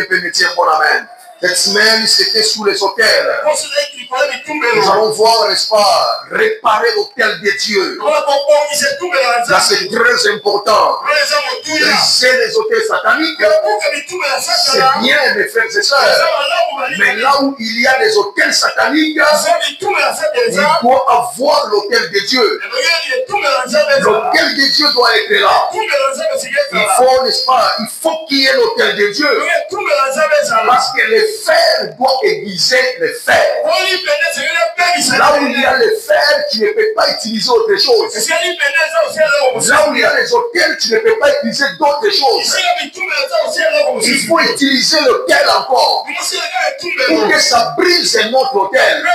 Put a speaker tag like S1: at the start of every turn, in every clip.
S1: peut me dire bon amen. Cette semaine, c'était sous les autels. Nous allons voir, n'est-ce pas, réparer l'autel de Dieu. Là, c'est très important. Briser les autels sataniques, c'est bien, mes frères et sœurs. Mais là où il y a des autels sataniques, il doit avoir l'autel de Dieu. L'autel de Dieu doit être là. Il faut, n'est-ce pas, il faut qu'il y ait l'autel de Dieu. Parce que le fer doit aiguiser le fer. Là où il y a le fer, tu ne peux pas utiliser autre chose. Là où il y a les autels, tu ne peux pas utiliser d'autres choses. Il faut utiliser l'autel encore pour que ça brise un autre autel.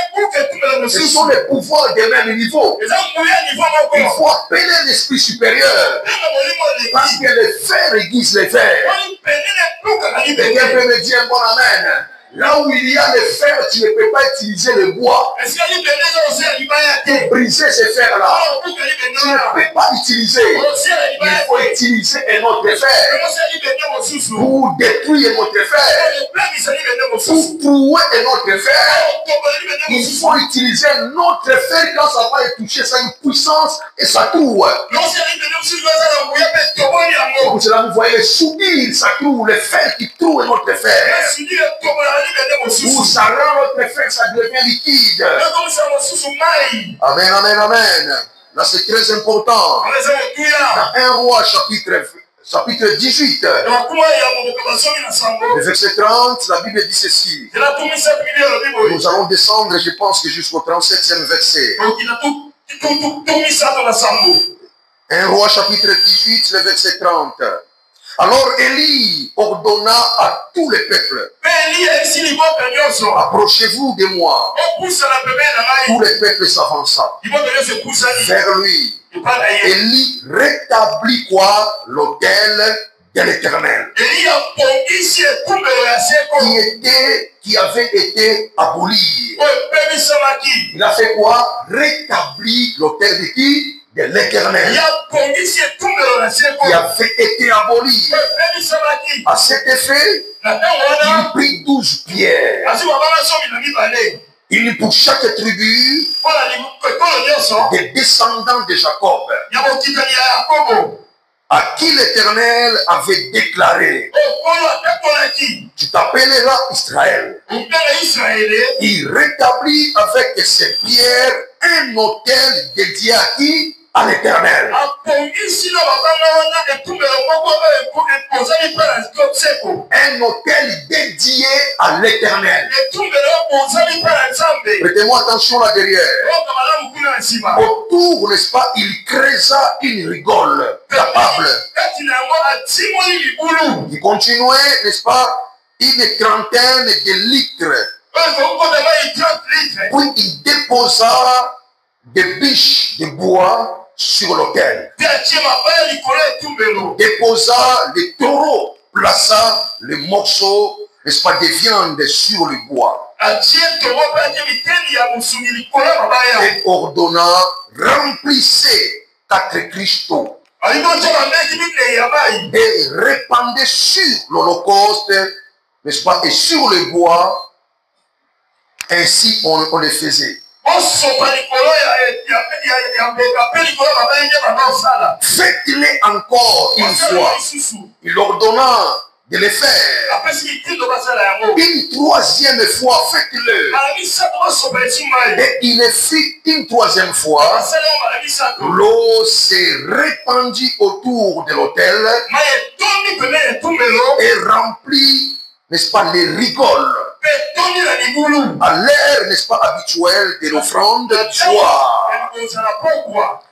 S1: Ce sont les pouvoirs des mêmes niveaux. Il faut appeler l'esprit supérieur parce que le fer aiguise le fer. Quelqu'un peut me dire bon amen. Là où il y a le fer, tu ne peux pas utiliser le bois. Pour briser ce fer-là, tu ne peux pas l'utiliser. Il faut utiliser un autre fer pour détruire notre fer. Pour trouver un autre fer, il faut utiliser un autre fer quand ça va toucher, ça a une puissance et ça trouve. Comme cela, vous voyez, soudure, ça trouve le fer qui trouve un autre fer. Où ça rend notre fer, ça devient liquide. Amen, amen, amen. Là, c'est très important. Dans 1 Roi, chapitre 18, le verset 30, la Bible dit ceci. Nous allons descendre, je pense que jusqu'au 37e verset. 1 Roi, chapitre 18, le verset 30. Alors Élie ordonna à tout le peuple, approchez-vous de moi. Tout le peuple s'avança vers lui. Élie rétablit quoi? L'autel de l'Éternel qui avait été aboli. Il a fait quoi? Rétablit l'autel de qui? De l'Éternel qui avait été aboli. À cet effet, il prit 12 pierres. Il pour chaque tribu des descendants de Jacob, à qui l'Éternel avait déclaré, tu t'appelleras Israël. Il rétablit avec ses pierres un autel dédié à qui? À l'Éternel. Un autel dédié à l'Éternel. Prêtez-moi attention là derrière. Autour, n'est-ce pas, il créa une rigole capable. Il continuait, n'est-ce pas, une trentaine de litres. Puis il déposa des biches de bois sur l'autel. Déposa les taureaux, plaça les morceaux, n'est-ce pas, de viande sur le bois. Et ordonna, remplissez 4 cristaux et répandez sur l'holocauste, n'est-ce pas, et sur le bois. Ainsi on le faisait. Faites-les encore une fois. Il ordonna de le faire. Une troisième fois, faites-le. Et il le fit une troisième fois. L'eau s'est répandue autour de l'autel et remplit, n'est-ce pas, les rigoles. À l'heure, n'est-ce pas, habituelle de l'offrande du soir.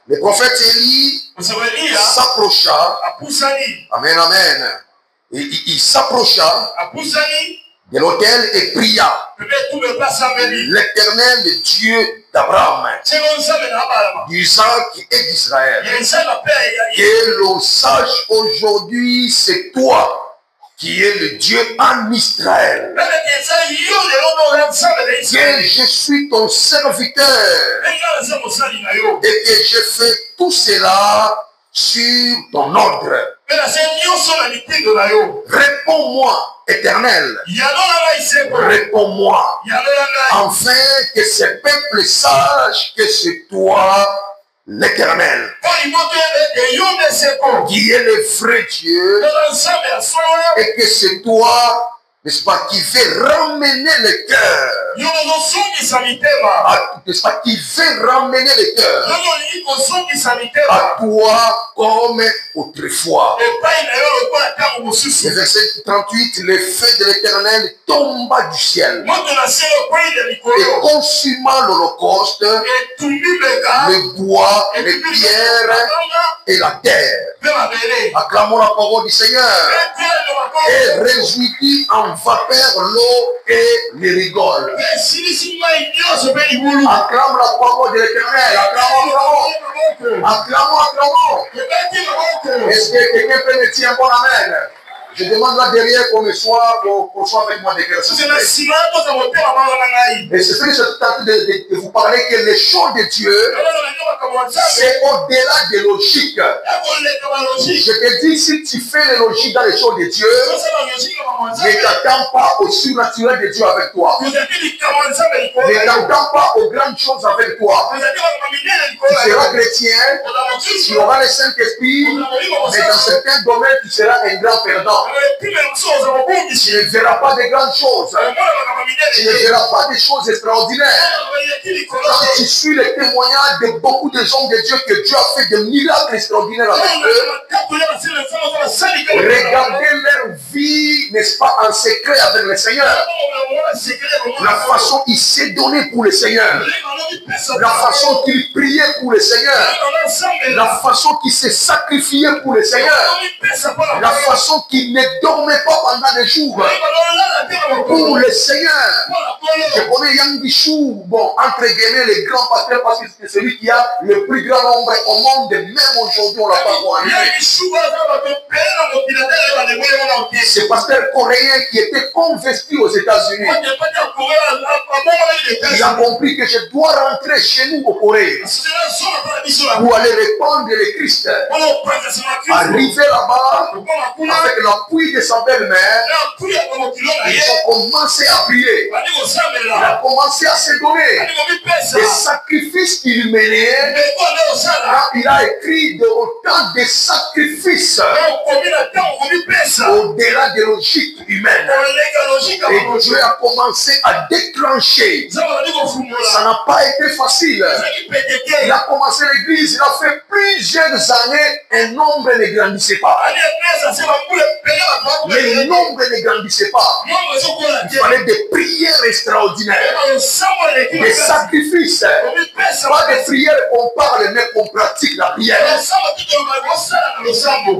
S1: Le prophète Élie s'approcha. Amen, amen. Et il s'approcha de l'autel et pria. L'Éternel, le Dieu d'Abraham, d'Isaac et d'Israël, que l'on sache aujourd'hui, c'est toi qui est le Dieu en Israël, que je suis ton serviteur et que je fais tout cela sur ton ordre. Réponds-moi, Éternel. Réponds-moi. Afin que ces peuples sachent que c'est toi, l'Éternel, qui est le vrai Dieu, et que c'est toi, n'est-ce pas, qui fait ramener le cœur. N'est-ce pas, qui fait ramener le cœur à toi comme autrefois. Le verset 38, le feu de l'Éternel tomba du ciel et consuma l'holocauste, le bois, les pierres et la terre. Acclamons la parole du Seigneur. Et réjouit en vapeur l'eau et les rigoles. Acclame la parole de l'Éternel. Acclamons. Est-ce que quelqu'un peut me dire un bon amen? Je demande là derrière qu'on soit avec moi des cœurs. Et c'est ce que je suis en train de vous parler, que les choses de Dieu, c'est au-delà des logiques. Je te dis, si tu fais les logiques dans les choses de Dieu, ne t'attends pas au surnaturel de Dieu avec toi. Ne t'attends pas aux grandes choses avec toi. Tu seras chrétien, tu auras le Saint-Esprit, mais dans certains domaines, tu seras un grand perdant. Tu ne verras pas de grandes choses. Tu ne verras pas des choses extraordinaires. Quand tu suis le témoignage de beaucoup de gens de Dieu, que Dieu a fait des miracles extraordinaires avec eux, regardez leur vie, n'est-ce pas, en secret avec le Seigneur. La façon qu'il s'est donné pour le Seigneur. La façon qu'il priait pour le Seigneur. La façon qu'il s'est sacrifié pour le Seigneur. La façon qu'il ne dormait pas pendant des jours pour le Seigneur. Je connais Yang Bichou, bon, entre guillemets, le grand pasteur, parce que c'est celui qui a le plus grand nombre au monde, même aujourd'hui, on l'a pas voir. C'est pasteur coréen qui était converti aux États-Unis. Il a compris que je dois rentrer chez nous au Corée pour aller répandre le Christ. Arrivé là-bas, avec l'appui de sa belle-mère, ils ont commencé à prier. Il a commencé à se donner. Les sacrifices qu'il menait, il a écrit de autant de sacrifices au-delà des logiques humaines. Et Dieu a commencé à déclencher. Ça n'a pas été facile. Il a commencé l'église, il a fait plusieurs années, un nombre ne grandissait pas. Le nombre ne grandissait pas. Il fallait des prières extraordinaires, des sacrifices. Pas des prières qu'on parle, mais qu'on pratique la prière.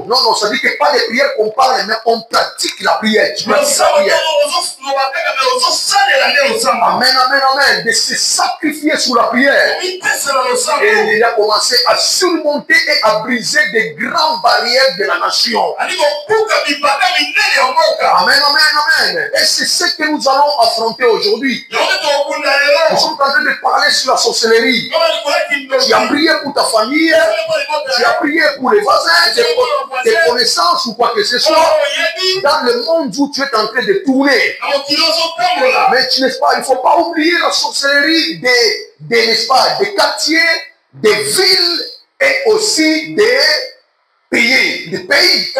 S1: Non, non, ça dit que pas des prières qu'on parle, mais on pratique la prière. Tu pratiques la prière. Amen, amen, amen. De se sacrifier sous la prière. Et il a commencé à surmonter et à briser des grandes barrières de la nation. Amen, amen, amen. Et c'est ce que nous allons affronter aujourd'hui. Nous sommes en train de parler sur la sorcellerie. Tu as prié pour ta famille, tu as prié pour les voisins, tes connaissances ou quoi que ce soit, dans le monde où tu es en train de tourner. Mais tu n'es pas, il ne faut pas oublier la sorcellerie n'est-ce pas, des quartiers, des villes et aussi des pays. Des pays.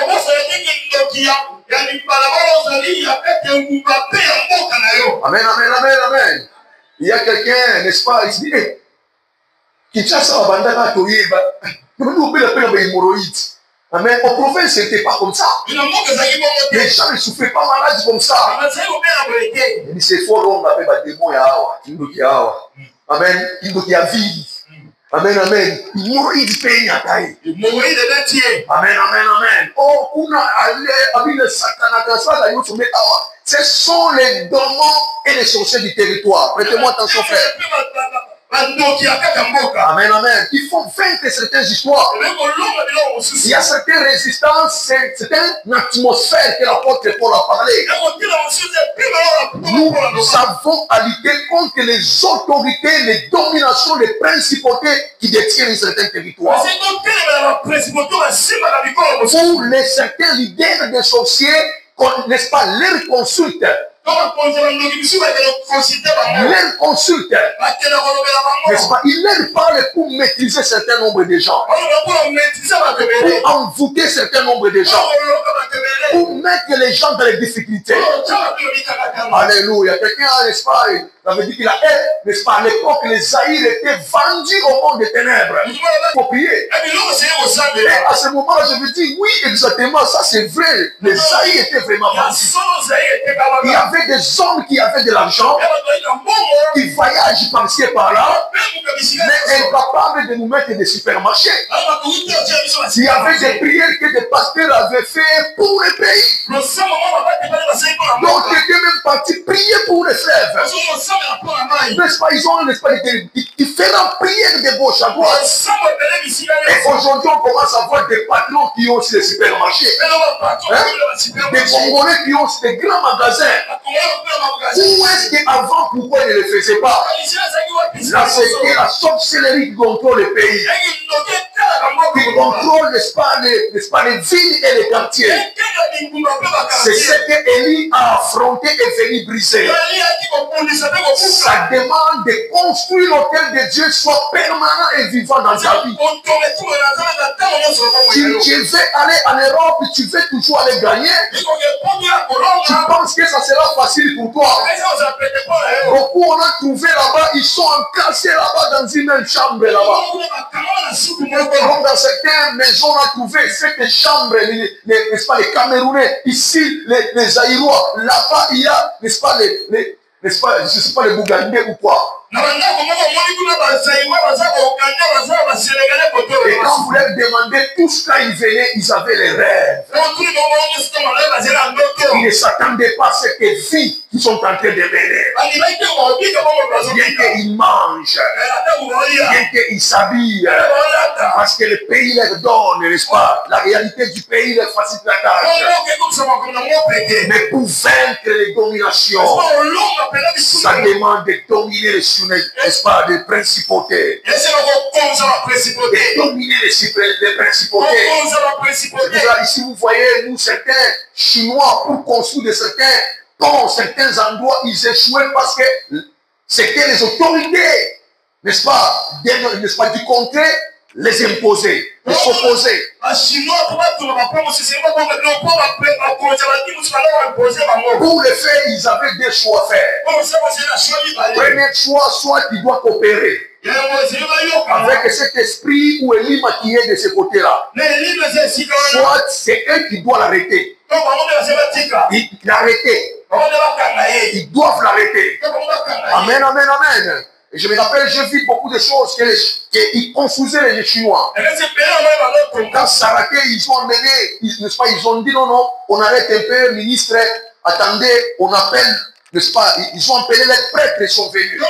S1: Amen, amen, amen, amen. Il y a quelqu'un, n'est-ce pas, il se dit, hey, Kinshasa, Bandana, Toyeba, nous la peine d'hémorroïdes. Amen. Au province, ce n'était pas comme ça. Les gens ne souffraient pas malades comme ça. Il dit, c'est fort long, on appelle des démons, amen. Il y a vie. Amen, amen. Hémorroïdes payent à taille. Amen, amen, amen. Oh, on a allé avec le Satan, ce sont les démons et les sorciers du territoire. Prêtez-moi attention, frère. Amen, amen. Il faut vaincre certaines histoires. Il y a certaines résistances, c'est une atmosphère que l'apôtre Paul a parlé. Nous nous avons à lutter contre les autorités, les dominations, les principautés qui détiennent un certain territoire. Pour les certains leaders des sorciers, n'est-ce pas, leur consulte. Leur consulte. N'est-ce pas? Il leur parle pour maîtriser un certain nombre de gens. Pour envoûter un certain nombre de gens. Pour mettre les gens dans les difficultés. Alléluia. Quelqu'un, n'est-ce pas, ça veut dire qu'il a, n'est-ce pas, à l'époque, les Zaïre étaient vendus au monde des ténèbres. Il faut prier. Et à ce moment-là, je me dis, oui, exactement, ça c'est vrai. Les Zaïre étaient vraiment vendus. Il y avait des hommes qui avaient de l'argent, qui voyagent par-ci et par-là, mais incapables de nous mettre des supermarchés. Il y avait des prières que des pasteurs avaient fait pour les pays. Donc, ils étaient même partis prier pour les fleuves. N'est-ce pas, ils ont, n'est-ce pas, différentes prières de gauche à droite. Et aujourd'hui, on commence à voir des patrons qui ont aussi des supermarchés. Des Congolais qui ont aussi des grands magasins. Où est-ce qu'avant, pourquoi ils ne le faisaient pas? Là, c'était la sorcellerie qui contrôle le pays. Qui contrôle, n'est-ce pas, les villes et les quartiers. C'est ce que Élie a affronté et venu briser. Ça demande de construire l'autel de Dieu soit permanent et vivant dans ta vie. Tu veux aller en Europe, tu veux toujours aller gagner. Tu penses que ça sera facile pour toi. Beaucoup on a trouvé là-bas, ils sont encassés là-bas dans une même chambre là-bas. Comme dans certaines maisons, on a trouvé cette chambre, n'est-ce pas, les Camerounais, ici les Aïrois, là-bas il y a, n'est-ce pas, n'est-ce pas, je ne sais pas, les Bougandais ou quoi. Et quand vous leur demandez tous quand ils venaient, ils avaient les rêves. Ils ne s'attendaient pas à cette vie qu'ils sont en train de mener. Bien qu'ils mangent, bien qu'ils s'habillent, parce que le pays leur donne, n'est-ce pas? La réalité du pays leur facilite la tâche. Mais pour vaincre les dominations, ça demande de dominer n'est-ce pas, des principautés. De dominer les principautés. Ici, vous voyez, nous, certains Chinois, pour construire de certains endroits, ils échouaient parce que c'était les autorités, n'est-ce pas, du contrée, les imposer, les s'opposer. Pour le faire, ils avaient deux choix à faire. Premier choix, soit tu dois coopérer avec cet esprit ou Élie qui est de ce côté-là. Soit c'est eux qui doivent l'arrêter. L'arrêter. Ils doivent l'arrêter. Amen, amen, amen. Et je me rappelle, j'ai vu beaucoup de choses qu'ils confusaient les Chinois. Quand Saraké, ils ont amené, n'est-ce pas, ils ont dit non, on arrête un peu, ministre, attendez, on appelle, n'est-ce pas, ils ont appelé les prêtres, ils sont venus.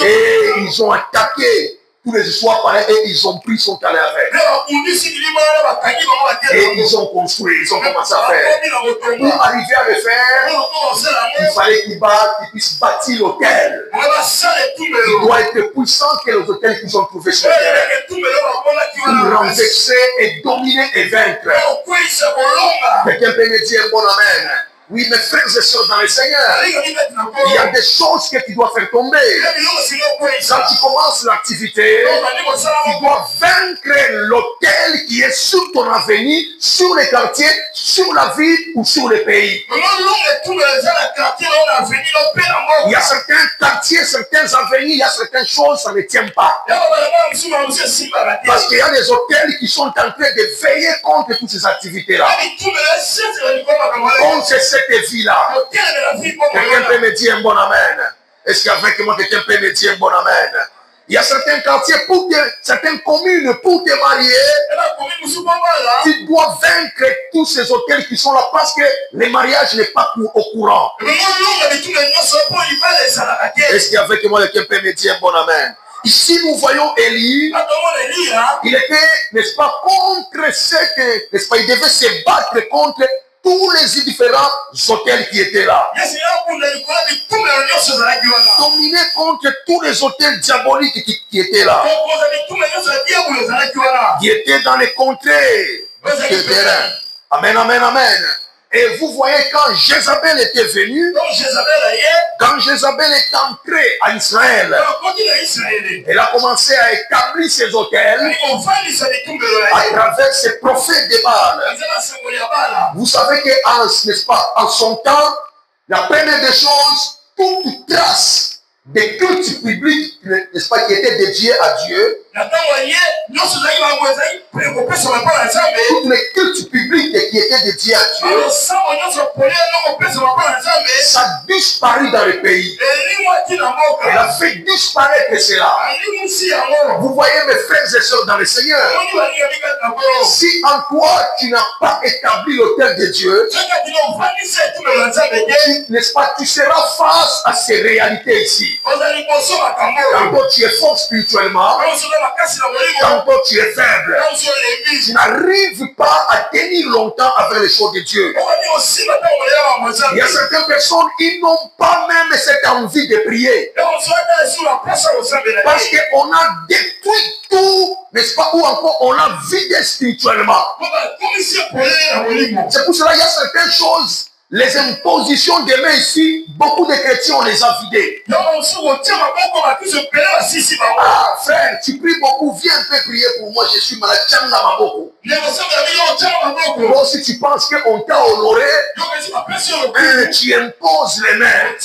S1: Et ils ont attaqué tous les soirs pareil, et ils ont pris son calais avec. Et ils ont construit, ils ont commencé à faire. Pour arriver à le faire, il fallait qu'ils puissent bâtir l'hôtel. Il doit être puissant que les hôtels qu'ils ont trouvés sur terre. Pour renverser et dominer et vaincre. Quelqu'un peut me dire bon amen. Oui, mes frères et sœurs dans le Seigneur, il y a des choses que tu dois faire tomber. Quand tu commences l'activité, tu dois vaincre l'autel qui est sur ton avenir, sur les quartiers, sur la ville ou sur le pays. Il y a certains quartiers, certains avenirs, il y a certaines choses, ça ne tient pas. Parce qu'il y a des hôtels qui sont en train de veiller contre toutes ces activités-là. Contre cette vie-là. Quelqu'un peut me dire un bon amen. Est-ce qu'avec moi, quelqu'un peut me dire un bon amen? Il y a certains quartiers, certaines communes, pour te marier, tu dois vaincre tous ces hôtels qui sont là parce que le mariage n'est pas au courant. Est-ce qu'avec moi, quelqu'un peut me dire un bon amen? Ici, nous voyons Élie, il était, n'est-ce pas, contre ce que, n'est-ce pas, il devait se battre contre tous les différents hôtels qui étaient là. Dominé contre tous les hôtels diaboliques qui étaient là. Qui étaient dans les contrées de terrain. Amen, amen, amen. Et vous voyez quand Jézabel était venue, quand Jézabel est entrée en Israël, elle a commencé à établir ses hôtels à travers ses prophètes de Baal. Vous savez qu'en, n'est-ce pas, en son temps, la première des choses, toute trace des cultes publics, n'est-ce pas, qui étaient dédiés à Dieu, toutes les cultes publics qui étaient dédiés à Dieu, ça disparu dans le pays. Elle a fait disparaître cela. Vous voyez mes frères et sœurs dans le Seigneur, si en toi tu n'as pas établi l'autel de Dieu, n'est-ce pas, tu seras face à ces réalités ici. Quand tu es fort spirituellement, quand tu es faible, tu n'arrives pas à tenir longtemps avec les choses de Dieu. Il y a certaines personnes qui n'ont pas même cette envie de prier. Parce qu'on a détruit tout, n'est-ce pas, ou encore on a vidé spirituellement. C'est pour cela qu'il y a certaines choses. Les impositions de main ici, beaucoup de chrétiens, on les a vidées. Ah, frère, tu pries beaucoup, viens un peu prier pour moi, je suis malade. Bon, si tu penses qu'on t'a honoré, tu imposes les mains.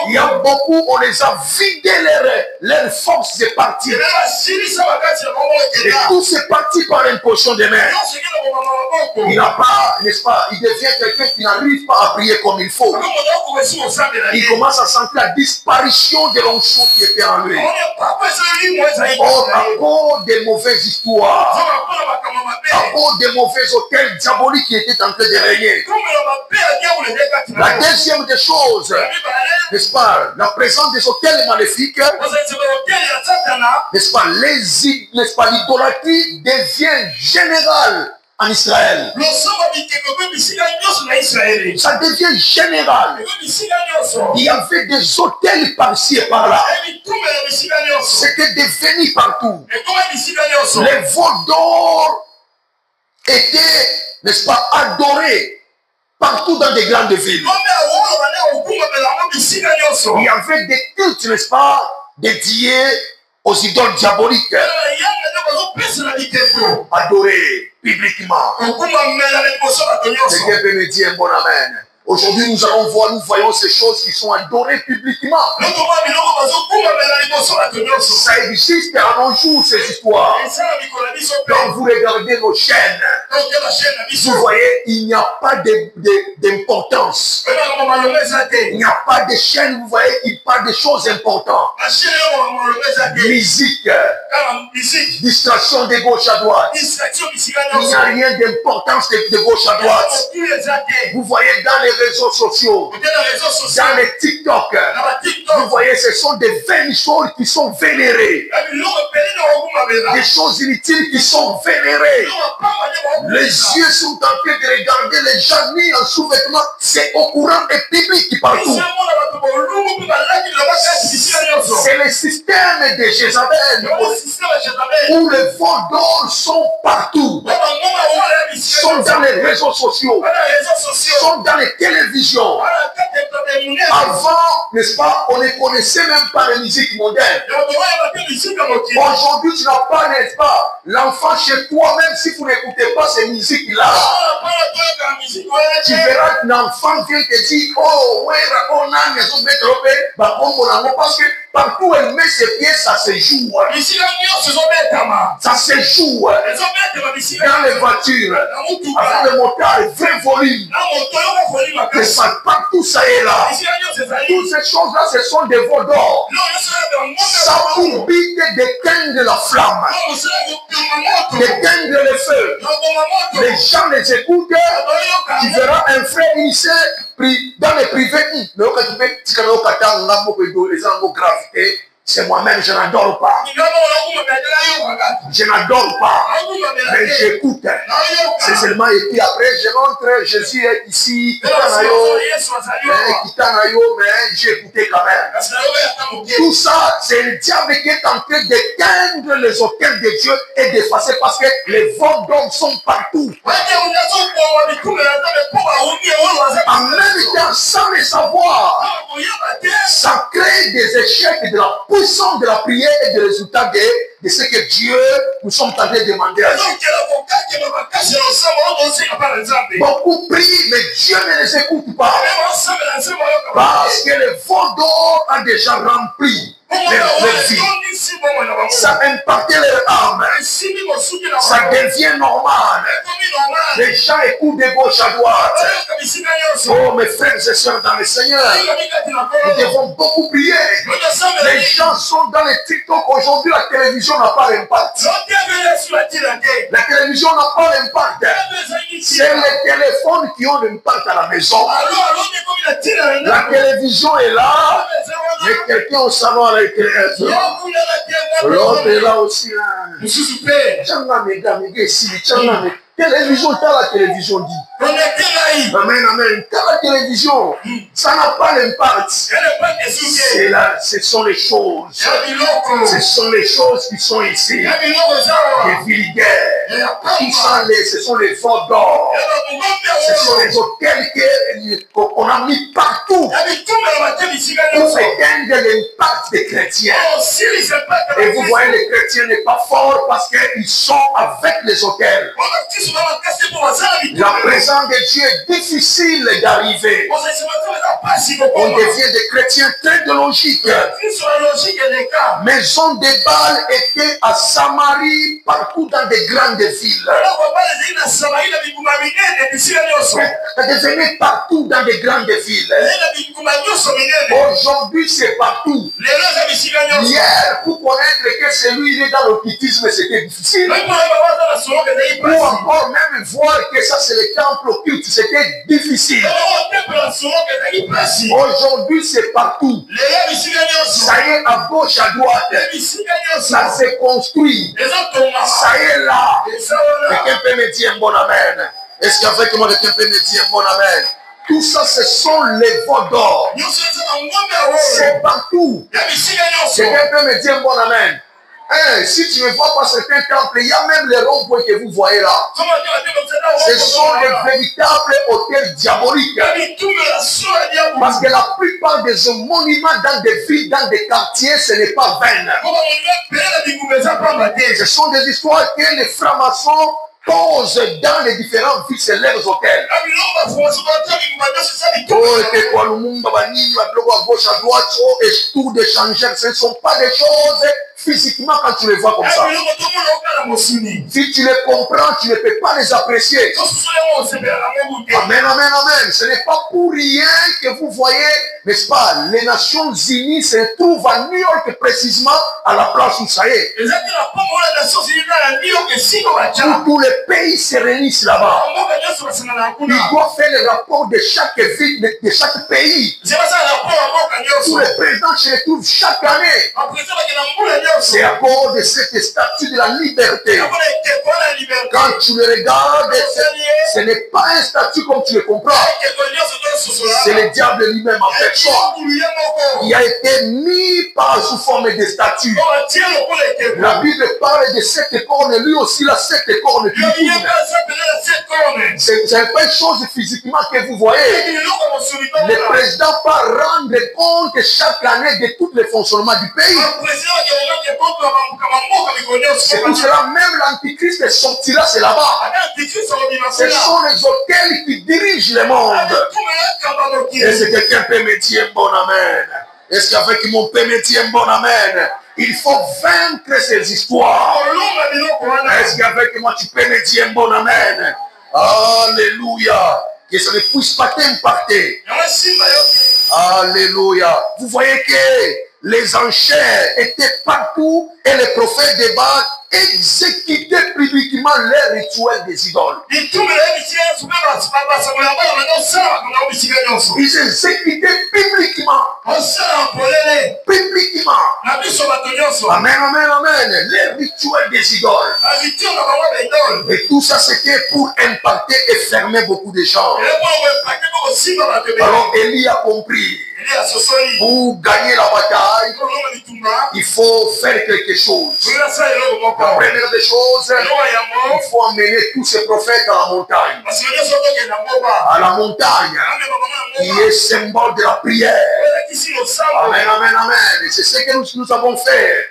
S1: Il y a beaucoup, on les a vidés, leurs forces de partir. Et tout c'est parti par imposition de main. Il n'a pas, n'est-ce pas, il devient quelqu'un qui n'arrive pas à prier comme il faut. Il commence à sentir la disparition de l'onction qui était en lui. Or, à cause des mauvaises histoires, à cause des mauvais hôtels diaboliques qui étaient en train de régner. La deuxième des choses, n'est-ce pas, la présence des hôtels maléfiques, n'est-ce pas, n'est-ce pas, l'idolâtrie devient générale en Israël. Ça devient général. Il y avait des hôtels par-ci et par-là. C'était devenu partout. Les veaux d'or étaient, n'est-ce pas, adorés partout dans des grandes villes. Il y avait des cultes, n'est-ce pas, dédiés aux idoles diaboliques. Adorés publiquement. Quelqu'un peut me dire un bon amen. Aujourd'hui, nous allons voir, nous voyons ces choses qui sont adorées publiquement. Ça existe à nos jours, ces histoires. Quand vous regardez nos chaînes, vous voyez, il n'y a pas d'importance. Il n'y a pas de chaîne, vous voyez, qui parle de choses importantes. Musique, distraction de gauche à droite. Il n'y a rien d'importance de gauche à droite. Vous voyez dans les réseaux sociaux, dans les TikTok, vous voyez, ce sont des vaines choses qui sont vénérées. Des choses inutiles qui sont vénérées. Les yeux sont en train de regarder les gens mis en sous-vêtements. C'est au courant et public partout. C'est le système de Jézabel où les veaux d'or sont partout. Sont dans les réseaux sociaux. Sont dans les télévisions. Avant, n'est-ce pas, on ne connaissait même pas la musique moderne. Aujourd'hui, tu n'as pas, n'est-ce pas, l'enfant chez toi, même si vous n'écoutez pas ces musiques-là, tu verras l'enfant vient te dire, oh, ouais, on a une maison de parce que partout où elle met ses pieds, ça se joue. Ça se joue dans les voitures, avec le moteur, vrai volume. Partout ça est là. Toutes ces choses-là, ce sont des veaux d'or. Ça pour d'éteindre la flamme, d'éteindre le feu. Les gens les écoutent. Tu verras un frère ici dans les privés. C'est moi-même, je n'adore pas. Je n'adore pas. Mais j'écoute. C'est seulement, et puis après, je rentre, Jésus est ici, mais j'ai écouté quand même. Tout ça, c'est le diable qui est en train d'éteindre les autels de Dieu et d'effacer parce que les vols d'hommes sont partout. En même temps, sans le savoir, ça crée des échecs de la puissance de la prière et des résultats de ce que Dieu nous sommes en train de demander à Dieu. Beaucoup prient, mais Dieu ne les écoute pas. Parce que le vol d'or a déjà rempli leur vie. Ça impacte leur âme. Ça devient normal. Les gens écoutent de gauche à droite. Oh, mes frères et sœurs dans le Seigneur, nous devons beaucoup prier. Les gens sont dans les TikTok. Aujourd'hui, la télévision n'a pas d'impact. La télévision n'a pas d'impact. C'est les téléphones qui ont l'impact à la maison. La télévision est là, mais quelqu'un au salon avec l'autre est là aussi. Télévision, la télévision dit. Amen, amen. La télévision, ça n'a pas d'impact. Ce sont les choses. Ce sont les choses qui sont ici. Les vulgaires. Tout ça, ce sont les forts d'or. Ce sont les hôtels qu'on a mis partout pour éteindre l'impact des chrétiens. Et vous voyez, les chrétiens n'est pas forts parce qu'ils sont avec les hôtels. La présence de Dieu est difficile d'arriver. On devient des chrétiens très logiques. Maison de Baal était à Samarie, partout dans des grandes villes. Ça devenait partout dans des grandes villes. Aujourd'hui, c'est partout. Hier, pour connaître que celui est dans l'occultisme, c'était difficile. Pour encore même voir que ça c'est le temple occulte, c'était difficile. Aujourd'hui c'est partout. Ça y est à gauche, à droite. Ça se construit. Ça y est là. Quelqu'un peut me dire un bon amen? Est-ce qu'avec moi quelqu'un peut me dire un bon amen? Tout ça, ce sont les veaux d'or. C'est partout. Quelqu'un peut me dire un bon amen? Hey, si tu ne vois pas certains temples, il y a même les ronds-points que vous voyez là. Ce sont les véritables hôtels diaboliques. Parce que la plupart des monuments dans des villes, dans des quartiers, ce n'est pas vain. Ce sont des histoires que les francs-maçons posent dans les différentes villes, c'est leurs hôtels. À gauche, à droite, et tout d'échanger, ce ne sont pas des choses physiquement quand tu les vois comme ça. Si tu les comprends, tu ne peux pas les apprécier. Amen, amen, amen. Ce n'est pas pour rien que vous voyez, n'est-ce pas, les Nations Unies se trouvent à New York précisément à la place où ça y est. Tous les pays se réunissent là-bas. Ils doivent faire le rapport de chaque ville, de chaque pays. Tous les présidents se retrouvent chaque année. C'est à cause de cette statue de la liberté. Quand tu le regardes, ce n'est pas un statut comme tu le comprends. C'est le diable lui-même en personne. Il a été mis sous forme de statue. La Bible parle de sept cornes, lui aussi la sept cornes. C'est pas une chose physiquement que vous voyez. Le président va rendre compte chaque année de tous les fonctionnements du pays. C'est pour cela même l'Antichrist sortira, c'est là-bas. Ce sont les hôtels qui dirigent le monde. Est-ce que quelqu'un peut me dire un bon amen? Est-ce qu'avec mon peut me dire un bon amen? Il faut vaincre ces histoires. Est-ce qu'avec moi tu peux me dire un bon amen? Alléluia. Que ça ne puisse pas t'impacter. Alléluia. Vous voyez que les enchères étaient partout et les prophètes de Baal exécuté publiquement les rituels des idoles. Ils exécutaient publiquement. Publiquement. Amen, amen, amen. Les rituels des idoles. Et tout ça, c'était pour impacter et fermer beaucoup de gens. Alors, Élie a compris. Pour gagner la bataille, il faut faire quelque chose. La première des choses, il faut emmener tous ces prophètes à la montagne. À la montagne, qui est symbole de la prière. Amen, amen, amen. Et c'est ce que nous avons fait.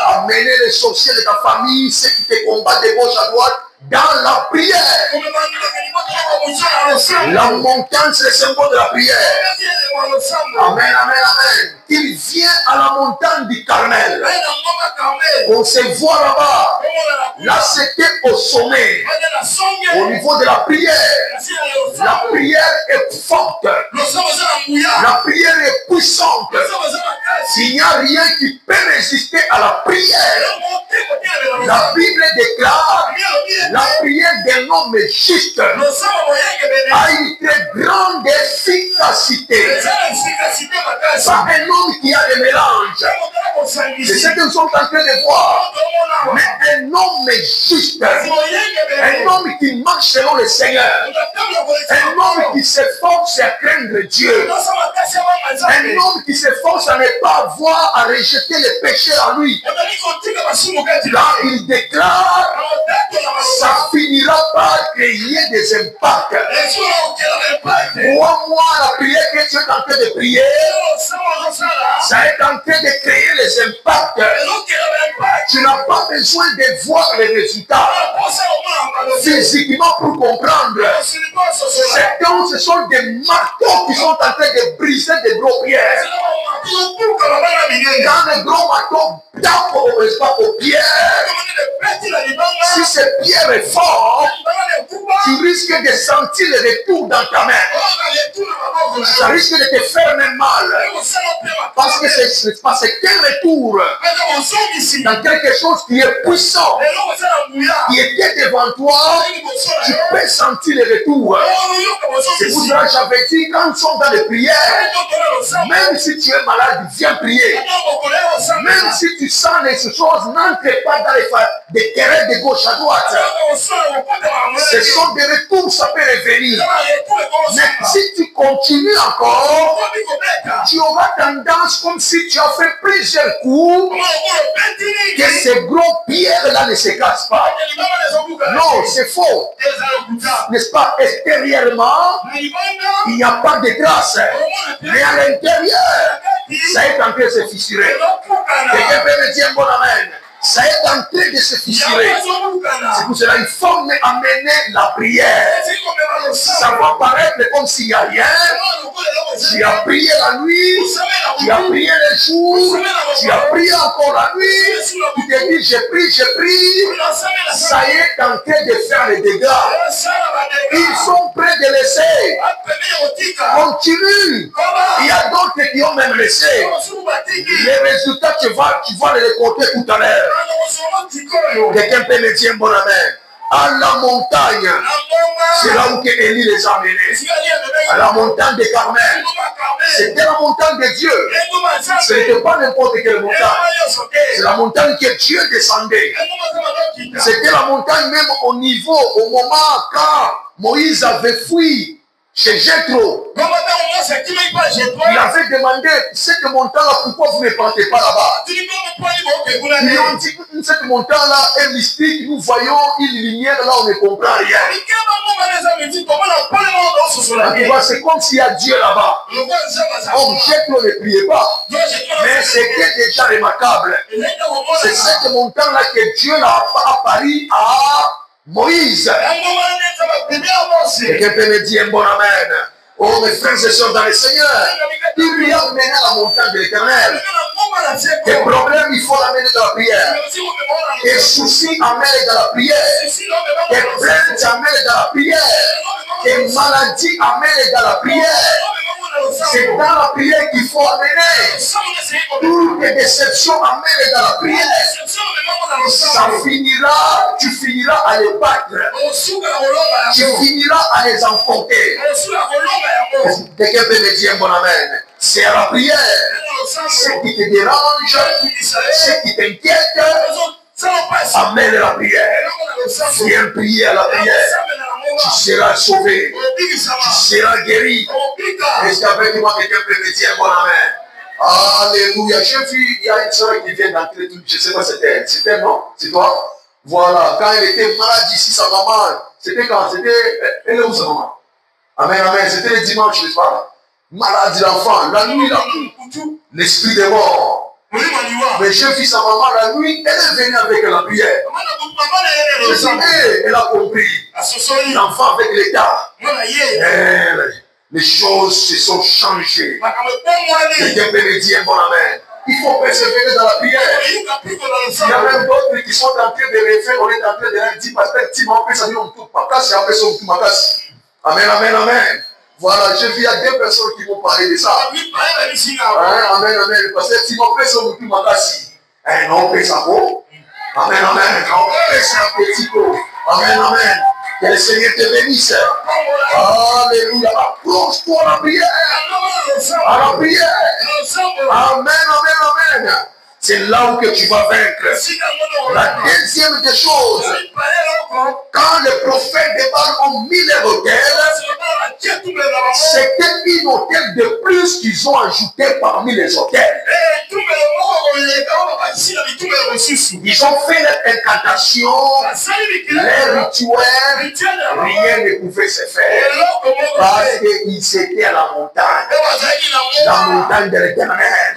S1: Amener les sorciers de ta famille, ceux qui te combattent de gauche à droite, dans la prière. La montagne, c'est le symbole de la prière. Amen, amen, amen. Il vient à la montagne du Carmel. On se voit là-bas. Là, c'était au sommet. Au niveau de la prière. La prière est forte. La prière est puissante. Il n'y a rien qui peut résister à la prière. La Bible déclare la prière d'un homme juste a une très grande efficacité. Pas un homme qui a des mélanges. C'est ce que nous sommes en train de voir. Mais un homme juste. Un homme qui marche selon le Seigneur. Un homme qui s'efforce à craindre Dieu. Un homme qui s'efforce à ne pas avoir à rejeter les péchés en lui. Là, il déclare, ça finira par créer des impacts. Crois-moi, la prière que tu es en train de prier, ça est en train de créer les impacts. Tu n'as pas besoin de voir les résultats physiquement pour comprendre. Certains, ce sont des marteaux qui sont en train de briser des gros pierres. Quand les gros marteaux tapent aux pierres, si cette pierre est forte, tu risques de sentir le retour dans ta main. Ça risque de te faire même mal. Parce que c'est pas qu'un retour dans quelque chose qui est puissant, qui était devant toi, tu peux sentir le retour. C'est pour cela que j'avais dit, quand nous sommes dans les prières, même si tu es malade, viens prier. Même si tu sens les choses, n'entre pas dans les terrains de gauche à droite. Ce sont des retours, ça peut revenir. Mais si tu continues encore, tu auras tendance comme si tu as fait plusieurs coups, que ces gros pierres-là ne se cassent pas. Non, c'est faux. N'est-ce pas? Extérieurement, il n'y a pas de traces. Mais à l'intérieur, ça est en train de se fissurer. Quelqu'un peut me dire un bon amen. Ça est en train de se fissurer. C'est pour cela qu'il faut amener la prière. Ça va paraître comme s'il n'y a rien. Tu as prié la nuit, tu as prié le jour, tu as prié encore la nuit. Tu te dis, j'ai pris. Ça y est en train de faire les dégâts. Ils sont prêts de laisser. Continue. Il y a d'autres qui ont même laissé. Les résultats, tu vas les compter tout à l'heure. Quelqu'un peut me dire un bon amen. À la montagne, c'est là où Élie les a menés. À la montagne de Carmel. C'était la montagne de Dieu. Ce n'était pas n'importe quelle montagne. C'est la montagne que Dieu descendait. C'était la montagne même au niveau, au moment quand Moïse avait fui chez Jéthro. Il avait demandé, cette montagne-là, pourquoi vous ne partez pas là-bas? Ils ont dit, cette montagne-là est mystique, nous voyons une lumière là, on ne comprend rien. C'est comme s'il y a Dieu là-bas. Donc Jéthro ne priait pas. Mais c'était déjà remarquable. C'est cette montagne-là que Dieu a apparu à Moïse. Quelqu'un peut me dire un bon amen. Oh mes frères et sœurs dans le Seigneur, il lui a mené à la montagne de l'Éternel. Tes problèmes, il faut l'amener dans la prière. Tes soucis, amène dans la prière. Tes plaintes, amène dans la prière. Tes maladies, amène dans la prière. C'est dans dans la prière qu'il faut amener. Toutes les déceptions amènent dans la prière. Ça finira, tu finiras à les battre. Tu finiras à les enfoncer. Quelqu'un peut me dire bon amen. C'est à la prière. Ce qui te dérange, ce qui t'inquiète, amène la prière. Viens prier à la prière. Tu seras sauvé. Tu seras guéri. Est-ce qu'avec moi, quelqu'un peut me dire bon amen? Alléluia. J'ai vu, il y a une soeur qui vient d'entrer, je ne sais pas c'était elle. C'était non? C'est toi? Voilà. Quand elle était malade ici, sa maman, c'était quand? Elle est où sa maman? Amen, amen. C'était le dimanche, n'est-ce pas? Maladie d'enfant. La nuit, l'esprit des morts. Mais j'ai vu sa maman la nuit, elle est venue avec la prière. Je sais, elle a compris. L'enfant avec l'état. Les choses se sont changées. Quelqu'un peut me dire bon amen. Il faut persévérer dans la prière. Il y a même d'autres qui sont en train de refaire. On est en train de leur dire parce que tu m'as fait ça, on ne peut pas casser, après ça, on ne peut pas casser. Amen, amen, amen. Voilà, j'ai vu, il y a deux personnes qui vont parler de ça. Amen, amen. Parce que si on fait ça, on ne peut pas casser. Non, on fait ça beau. Amen, amen. On fait ça petit peu. Amen, amen. Que le Seigneur te bénisse. Alléluia. Approche-toi à la prière. À la prière. Amen, amen, amen. C'est là où que tu vas vaincre. La deuxième des choses, quand le prophète de Baal ont mis les hôtels, c'était une hôtel de plus qu'ils ont ajouté parmi les hôtels. Ils ont fait les incantations, les rituels, rien ne pouvait se faire. Parce qu'ils étaient à la montagne. La montagne de l'Éternel.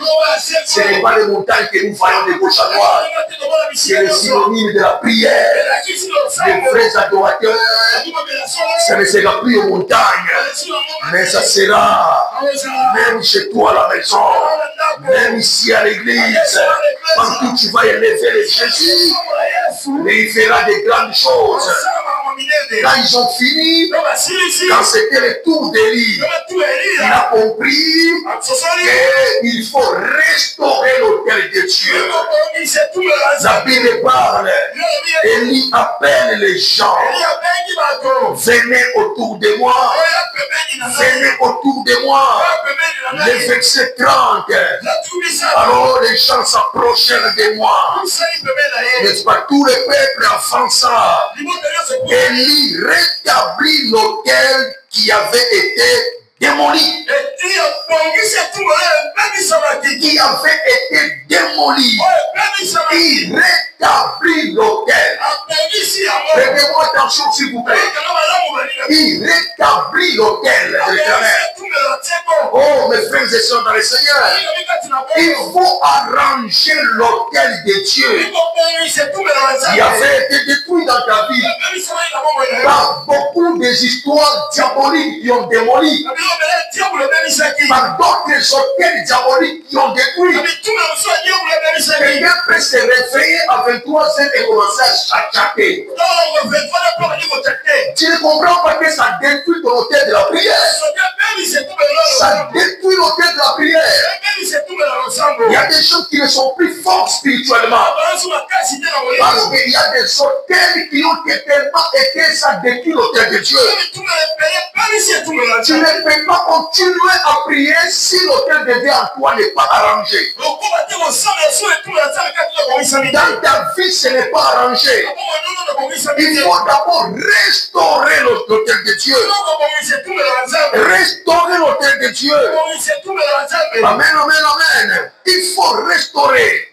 S1: Ce n'est pas les montagnes que nous voyons de gauche à droite. C'est le synonyme de la prière. Les vrais adorateurs, ça ne sera plus aux montagnes, mais ça sera même chez toi à la maison, même ici à l'église. Partout tu vas élever les Jésus, et il fera des grandes choses. Quand ils ont fini, quand c'était le tour d'Élie, il a compris qu'il faut restaurer l'autel de Dieu. La Bible parle, Élie appelle les gens, venez autour de moi, venez autour de moi. Le verset 30, alors les gens s'approchèrent de moi. N'est-ce pas, tout le peuple enfant ça. Élie rétablit l'autel qui avait été démoli. Qui avait été démoli. Il rétablit l'autel. Prêtez-moi attention s'il vous plaît. Il rétablit l'autel de l'Éternel. Oh mes frères et sœurs dans le Seigneur, il faut arranger l'autel de Dieu qui avait été détruit dans ta vie par beaucoup des histoires diaboliques qui ont démoli, par d'autres hôtels diaboliques qui ont détruit. Quelqu'un peut se réveiller à 23h et commencer à chatter. Tu ne comprends pas que ça détruit ton hôtel de la prière. Ça détruit l'autel de la prière. Il y a des choses qui ne sont plus fortes spirituellement. Parce qu'il y a des hôtels qui ont tellement été, ça détruit l'autel de Dieu. Tu ne peux pas continuer à prier si l'autel de Dieu en toi n'est pas arrangé. Dans ta vie, ce n'est pas arrangé. Il faut d'abord restaurer l'autel de Dieu. Restaurer l'autel de Dieu. Amen, amen, amen. Il faut restaurer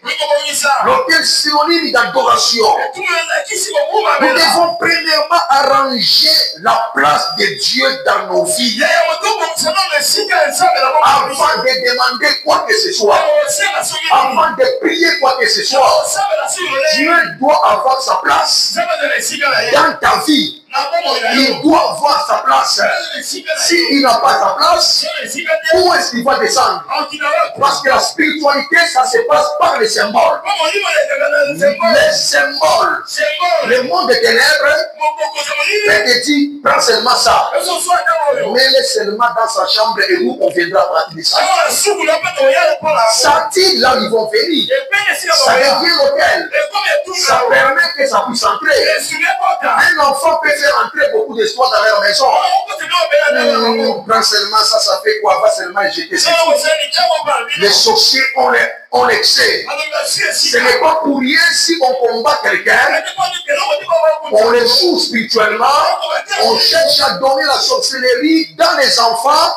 S1: l'autel synonyme d'adoration. Nous devons premièrement arranger la place de Dieu dans nos vies. Avant de demander quoi que ce soit, avant de prier quoi que ce soit, Dieu doit avoir sa place dans ta vie. il doit avoir sa place. S'il n'a pas sa place, où est-ce qu'il va descendre? Parce que la spiritualité, ça se passe par les symboles. Les symboles. Le monde des ténèbres, Père dit, prends seulement ça. Mets-le seulement dans sa chambre et nous, on viendra pratiquer ça. Ça tire là où ils vont venir. Ça devient l'hôtel. Ça permet que ça puisse entrer. Un enfant peut faire entrer beaucoup d'espoir dans leur maison. Prends seulement ça, ça fait quoi? Va seulement jeter ça. Les sorciers ont l'excès. Ce n'est pas pour rien si on combat quelqu'un, on le joue spirituellement, on cherche à donner la sorcellerie dans les enfants.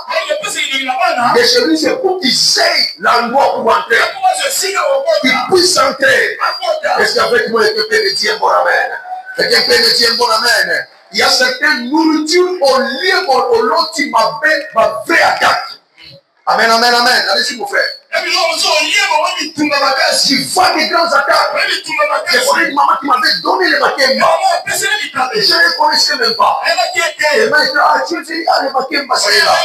S1: De chez lui, c'est pour qu'ils aient l'endroit pour entrer. Qu'ils puissent entrer. Est-ce qu'avec moi, quelqu'un peut me dire bon amen? Quelqu'un peut me dire bon amen? Il y a certaines nourritures au lieu au loti ma vraie attaque. Amen, amen, amen. Allez-y, mon frère. Tu vois des grandes attaques. J'ai connu une maman qui m'avait donné les makemba. Je ne les connaissais même pas. Et maintenant, tu me dis, ah, les makemba, ça est là.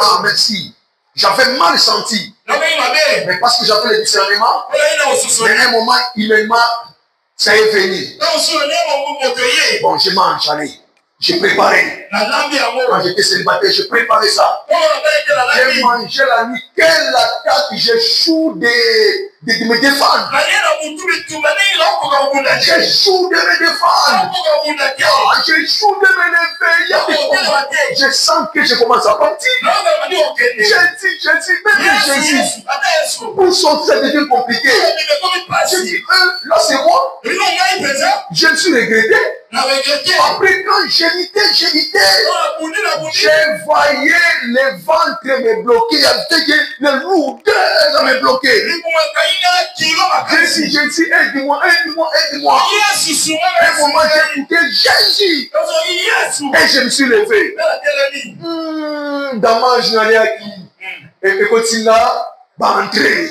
S1: Ah, merci. J'avais mal senti. Mais parce que j'avais le discernement, mais à un moment, humainement, ça est venu. Bon, je mange, allez. J'ai préparé. Quand j'étais célibataire, j'ai préparé ça. J'ai mangé la nuit. Quelle attaque! J'ai chou de me défendre. J'ai chou de me défendre. J'ai chou de me lever. Je sens que je commence à partir. J'ai dit, même Jésus. Pour sortir, ça devient compliqué. J'ai dit, là c'est moi. Je me suis regretté. Après, quand j'évitais, je voyais les ventres me bloquer, les lourdeurs me bloquer. J'ai dit, aide-moi. Un moment, j'ai écouté Jésus. Et je me suis levé. Dommage, je n'allais à qui. Et continue là, va entrer.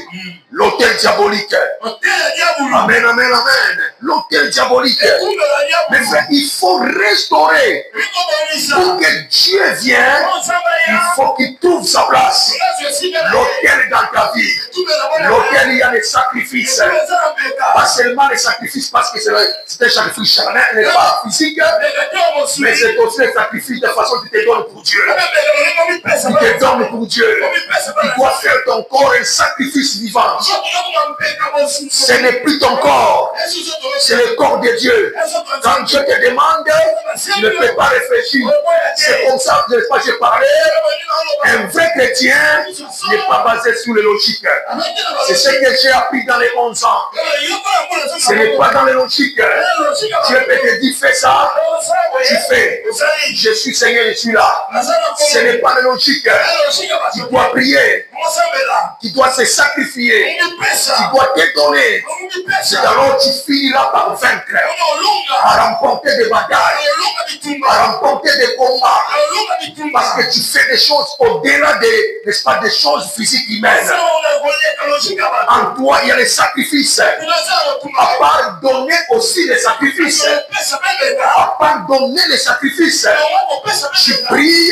S1: L'hôtel diabolique. Amen, amen, amen. L'hôtel diabolique. Mais frère, il faut restaurer. Pour que Dieu vienne, il faut qu'il trouve sa place. L'hôtel dans ta vie. L'hôtel, il y a des sacrifices. Pas seulement les sacrifices parce que c'est un sacrifice charnel, n'est pas physique. Mais c'est aussi un sacrifice de façon que tu te donnes pour Dieu. Tu te donnes pour Dieu. Tu dois faire ton corps un sacrifice vivant. Ce n'est plus ton corps, c'est le corps de Dieu. Quand Dieu te demande, tu ne peux pas réfléchir. C'est comme ça que j'ai parlé. Un vrai chrétien n'est pas basé sur les logiques. C'est ce que j'ai appris dans les 11 ans. Ce n'est pas dans les logiques. Dieu peut te dire fais ça, tu fais. Je suis Seigneur, je suis là. Ce n'est pas les logiques. Tu dois prier. Tu dois se sacrifier. Tu dois te donner. C'est alors tu finiras par vaincre, à remporter des batailles, à remporter des combats, parce que tu fais des choses au-delà des choses physiques humaines. En toi, il y a les sacrifices. À part donner aussi les sacrifices, à part donner les sacrifices, tu pries,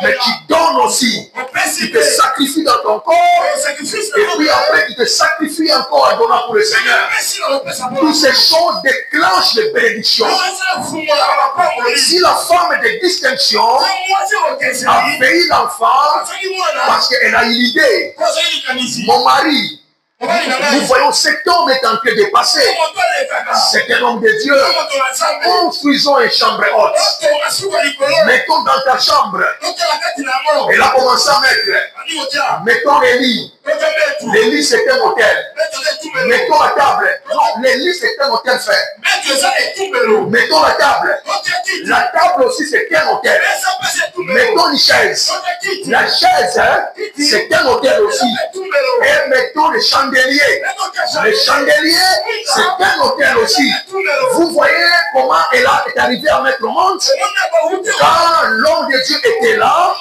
S1: mais tu donnes aussi. Tu te sacrifies dans ton corps, et puis après tu te sacrifies encore à donner pour le Seigneur. Toutes ces choses déclenchent les bénédictions. Si la femme de distinction a payé l'enfant parce qu'elle a eu l'idée, mon mari, nous voyons cet homme est en train de passer. C'est un homme de Dieu. Construisons une chambre haute. Mettons dans ta chambre. Elle a commencé à mettre. Mettons les lits. Les lits, c'est un hôtel. Mettons la table. Non, les lits, c'est un hôtel fait. Mettons la table. La table aussi, c'est un hôtel. Mettons une chaise. La chaise, c'est un hôtel aussi. Et mettons les chandeliers. Les chandeliers, c'est un hôtel aussi. Vous voyez comment elle est arrivée à mettre au monde. Quand l'homme de Dieu était là,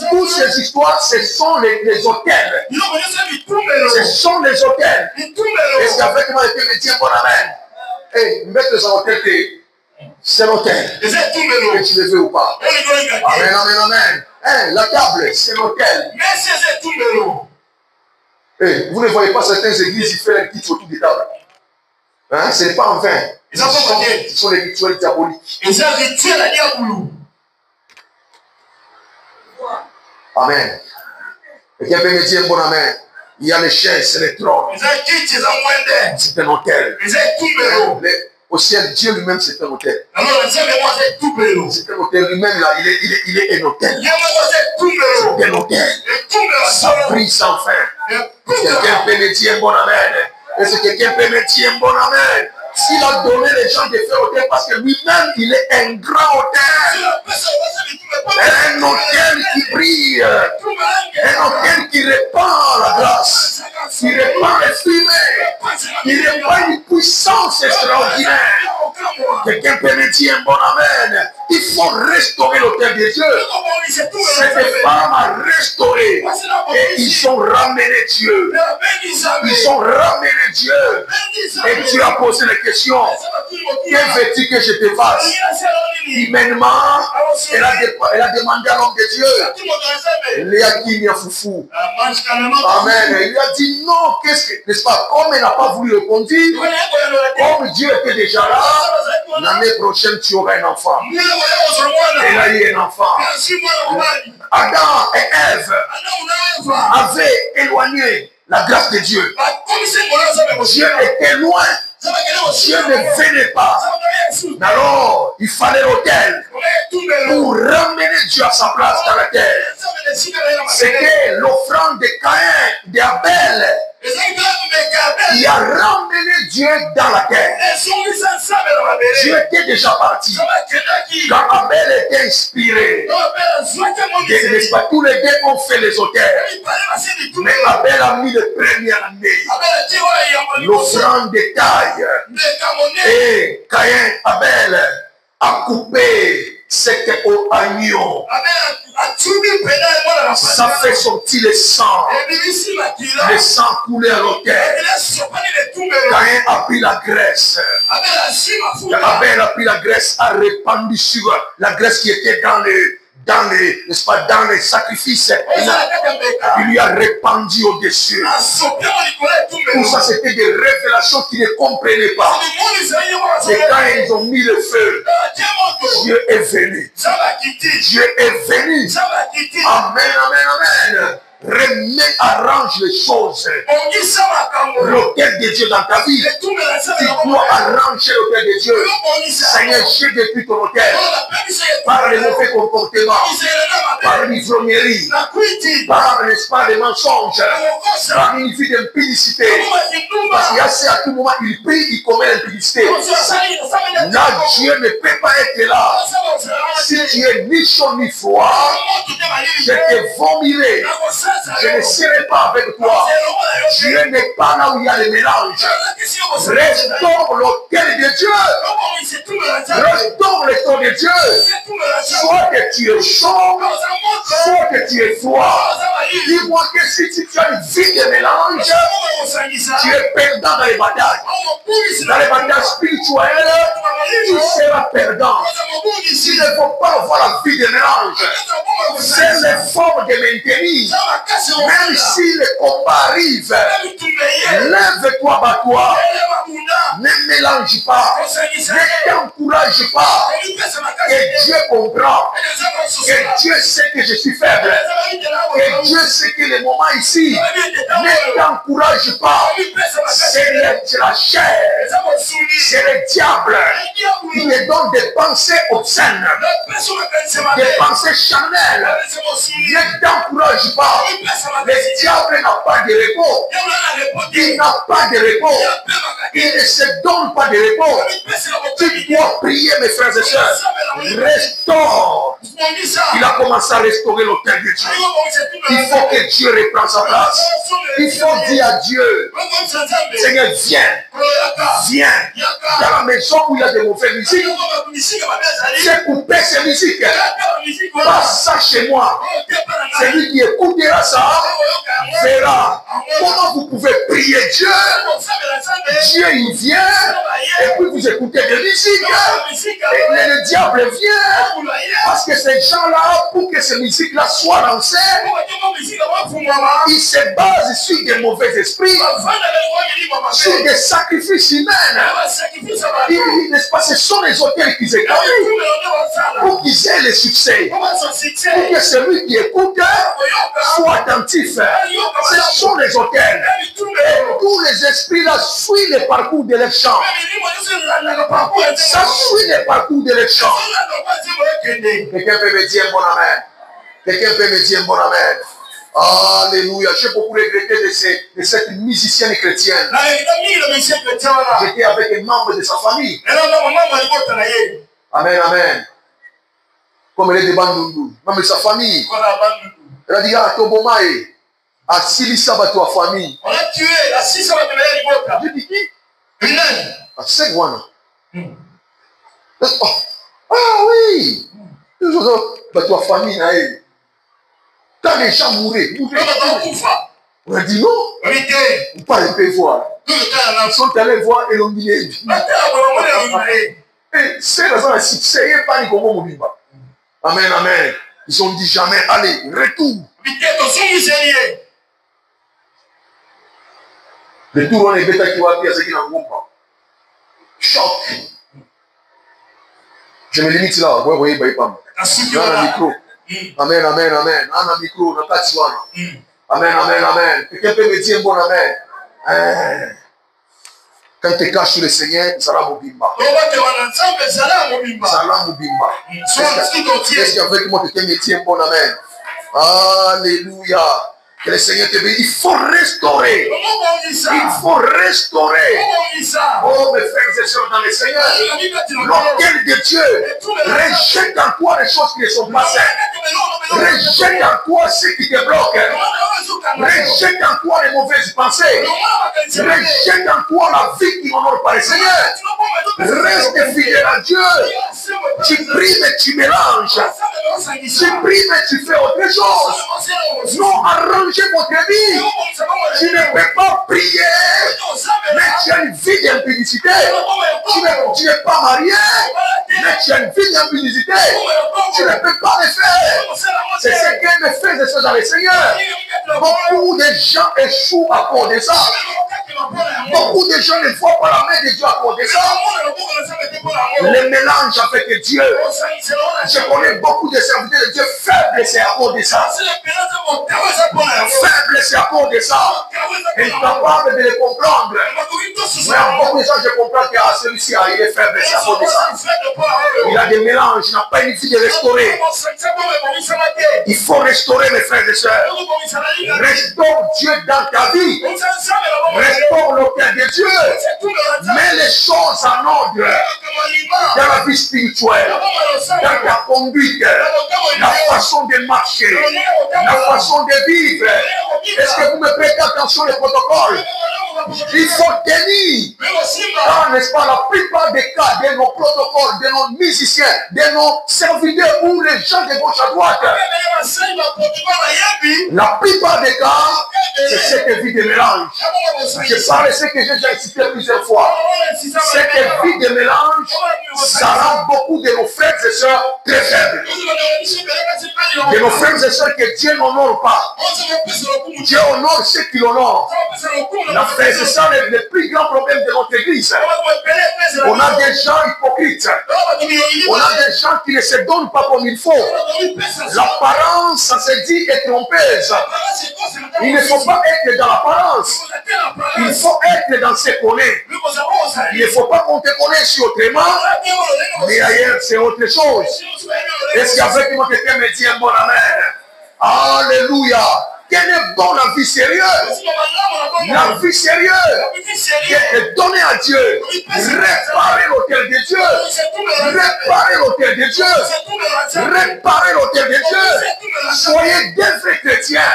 S1: toutes ces histoires, ce sont les hôtels. Ce sont les hôtels. Est-ce qu'avec moi, je peux me dire bon amen? Hey, mettre les hôtels. C'est l'autel. Que tu le veux ou pas. Amen, amen, amen. Hein, la table, c'est l'autel. Hey, vous ne voyez pas certaines églises, ils font un petit autour des tables. Hein, ce n'est pas en vain. Ce sont des rituels diaboliques. Amen. Et quelqu'un peut me dire, bon amen. Il y a les chaises, c'est les trônes. C'est un hôtel. Au ciel, Dieu lui-même, c'est un hôtel. C'est un hôtel lui-même, là, il est un hôtel. C'est un hôtel. Ça brille sans fin. Quelqu'un peut me dire, bon amen. Est-ce que quelqu'un peut me dire, bon amen? S'il a donné les gens de faire hôtel, parce que lui-même, il est un grand hôtel. Un hôtel qui brille. Un hôtel qui répand la grâce. Qui répand les fumées. Qui répand une puissance extraordinaire. Quelqu'un peut me dire un bon amen. Il faut restaurer l'hôtel de Dieu. Cette femme a restauré. Et ils ont ramené Dieu. Ils ont ramené Dieu. Et Dieu a posé la question. Que veux-tu que je te fasse? Humainement, elle a demandé à l'homme de Dieu. Il a dit, foufou. Amen. Il lui a dit non, qu'est-ce que, n'est-ce pas? Comme elle n'a pas voulu répondre, comme Dieu était déjà là, l'année prochaine tu auras un enfant. Elle a eu un enfant. Adam et Ève avaient éloigné la grâce de Dieu. Dieu était loin. Dieu ne venait pas. Alors, il fallait l'autel pour ramener Dieu à sa place dans la terre. C'était l'offrande de Caïn, d'Abel, qui a ramené Dieu dans la terre. Dieu était déjà parti. Quand Abel était inspiré, n'est-ce pas, tous les deux ont fait les autels. Mais Abel a mis le premier année, l'offrande de taille. Et Caïn, Abel, a coupé cet agneau. Ça fait sortir le sang. Le sang coulait à l'autel. Caïn a pris la graisse. Abel a pris la graisse, a répandu sur la graisse qui était n'est-ce pas, dans les sacrifices. Il lui a répandu au-dessus. Tout ça, c'était des révélations qu'il ne comprenait pas. Et quand ils ont mis le feu, Dieu est venu. Dieu est venu. Amen, amen, amen. Remets, arrange les choses. L'autel de Dieu dans ta vie. Tu dois arranger l'autel de Dieu. Seigneur, j'ai depuis ton autel. Par les mauvais comportements, par l'ivrognerie, par, n'est-ce pas, les mensonges, par une vie d'impudicité. Parce qu'il y a ça, à tout moment, il prie, il commet l'impudicité. Là, Dieu ne peut pas être là. Si tu es ni chaud ni froid, je te vomirai. Je ne serai pas avec toi. Dieu n'est pas là où il y a le mélange. Restaure l'autel de Dieu. Restaure l'autel de Dieu. Soit que tu es chaud, soit que tu es froid. Dis-moi que si tu as une vie de mélange, tu es perdant dans les batailles. Dans les batailles spirituelles, tu seras perdant. Tu ne faut pas avoir la vie de mélange. C'est l'effort de maintenir. Même si le combat arrive, lève-toi, bats-toi. Ne mélange pas. Ne t'encourage pas. Que Dieu comprend. Que Dieu sait que je suis faible. Que Dieu sait que le moment ici, ne t'encourage pas. C'est la chair. C'est le diable qui te donne des pensées obscènes. Des pensées charnelles. Ne t'encourage pas. Le diable n'a pas de repos. Il n'a pas de repos. Il ne se donne pas de repos. Tu dois prier, mes frères et sœurs. Restaure. Il a commencé à restaurer l'autel de Dieu. Il faut que Dieu reprenne sa place. Il faut dire à Dieu, Seigneur, viens. Viens. Dans la maison où il y a de mauvaises musiques, j'ai coupé ces musiques. Passe ça chez moi. Celui qui écoutera ça verra Comment vous pouvez prier Dieu? Dieu il vient et puis vous écoutez de musique. Et le diable vient parce que ces gens-là, pour que ces musiques-là soient lancées, ils se basent sur des mauvais esprits, sur des sacrifices humains. N'est-ce pas? Ce sont les auteurs qui écoutent pour qu'ils aient le succès, pour que celui qui écoute soit attentif. Ce sont les auteurs. Et tous les esprits-là suivent le parcours de leur chant. Ça suit le parcours de leur chant. Quelqu'un peut me dire bon amen. Quelqu'un peut me dire bon amen. Alléluia. J'ai beaucoup regretté de cette musicienne chrétienne. J'étais avec un membre de sa famille. Amen, amen. Comme elle est de Bandundu, même sa famille. Elle a dit, ah, Tobomae, à Silissa, ta famille. On a tué la Silissa, je dis qui? À Segwana. Ah oui. Ta famille, quand les gens mouraient, on a dit non. Vous parlez pas voir. Ils sont allés voir et l'ont dit. C'est la succès, pas ni amen, amen. Ils ont dit jamais, allez, retour. Le tour, on est bêta qui va dire ce qui n'en vaut pas. Choc. Je me limite là, vous voyez, pas. Dans le micro. Amen, amen, amen. Dans le micro, dans le Tiwana. Amen, amen, amen. Quelqu'un peut me dire bon amen. Quand tu caches sur le Seigneur, Salam Mobimba. Salam Mobimba. Qu'est-ce qu'avec moi quelqu'un me tient bon amen? Alléluia. Que le Seigneur te bénisse. Il faut restaurer. Il faut restaurer. Oh, mes frères et sœurs dans le Seigneur. L'autel de Dieu rejette en toi les choses qui ne sont pas saines. Rejette en toi ce qui te bloque. Rejette en toi les mauvaises pensées. Rejette en toi la vie qui n'honore pas le Seigneur. Reste fidèle à Dieu. Tu pries mais tu mélanges. Tu pries mais tu fais autre chose. Non, arrangez votre vie. Tu ne peux pas prier, mais tu as une vie d'impudicité. Tu n'es pas marié, mais tu as une vie d'impudicité. Tu ne peux pas le faire. C'est ce que me fait de ça dans le Seigneur. Beaucoup de gens échouent à cause de ça. Beaucoup de gens ne voient pas la main de Dieu à cause de ça. Le mélange avec Dieu. Je connais beaucoup de serviteurs de Dieu faibles, c'est à cause de ça. Faibles, c'est à cause de ça. Incapable de les comprendre. Mais à beaucoup de gens, je comprends que celui-ci, il est faible, c'est à cause de ça. Il a des mélanges, il n'a pas une vie de restaurer. Il faut restaurer, mes frères et sœurs. Restaure Dieu dans ta vie. Restaure l'autel de Dieu. Mets les choses en ordre. Dans la vie spirituelle, dans ta conduite, la façon de marcher, la façon de vivre. Est-ce que vous me prêtez attention aux protocoles? Il faut tenir. Car, n'est-ce pas, la plupart des cas de nos protocoles, de nos musiciens, de nos serviteurs ou les gens de gauche à droite, la plupart des cas, c'est cette vie de mélange. Je parle de ce que j'ai déjà cité plusieurs fois. Cette vie de mélange, ça rend beaucoup de nos frères et sœurs très faibles. De nos frères et sœurs que Dieu n'honore pas. Dieu honore ceux qui l'honorent. C'est ça le plus grand problème de notre église. On a des gens hypocrites. On a des gens qui ne se donnent pas comme il faut. L'apparence, ça se dit, est trompeuse. Il ne faut pas être dans l'apparence. Il faut être dans ce qu'on est. Il ne faut pas qu'on te connaisse autrement, mais ailleurs, c'est autre chose. Est-ce qu'avec moi, quelqu'un me dit un bon amen? Alléluia. Quelle est bonne la vie sérieuse? La vie sérieuse qui est donnée à Dieu. Réparer l'autel de Dieu. Réparer l'autel de Dieu. Réparer l'autel de Dieu. Soyez des vrais chrétiens.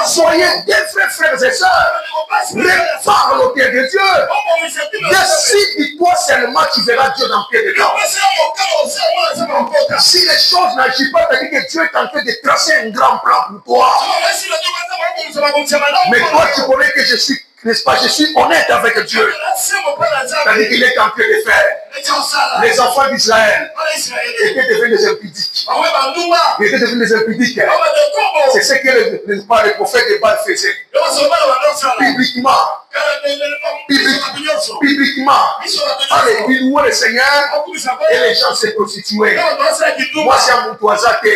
S1: Soyez des vrais frères et sœurs. Répare l'autel de Dieu. Décide-toi seulement, tu verras Dieu dans tes dedans. Si les choses n'agissent pas, ça veut dire que Dieu est en train de tracer un grand plan pour toi. Mais toi, tu connais que je suis, n'est-ce pas, je suis honnête avec Dieu. C'est-à-dire qu'il est en train de faire. Les enfants d'Israël étaient devenus des impudiques. Ils étaient devenus des impudiques. C'est ce que les prophètes de Baal faisaient. Bibliquement. Allez, ils louaient le Seigneur et les gens se prostituaient. Moi, c'est un Moutouazate.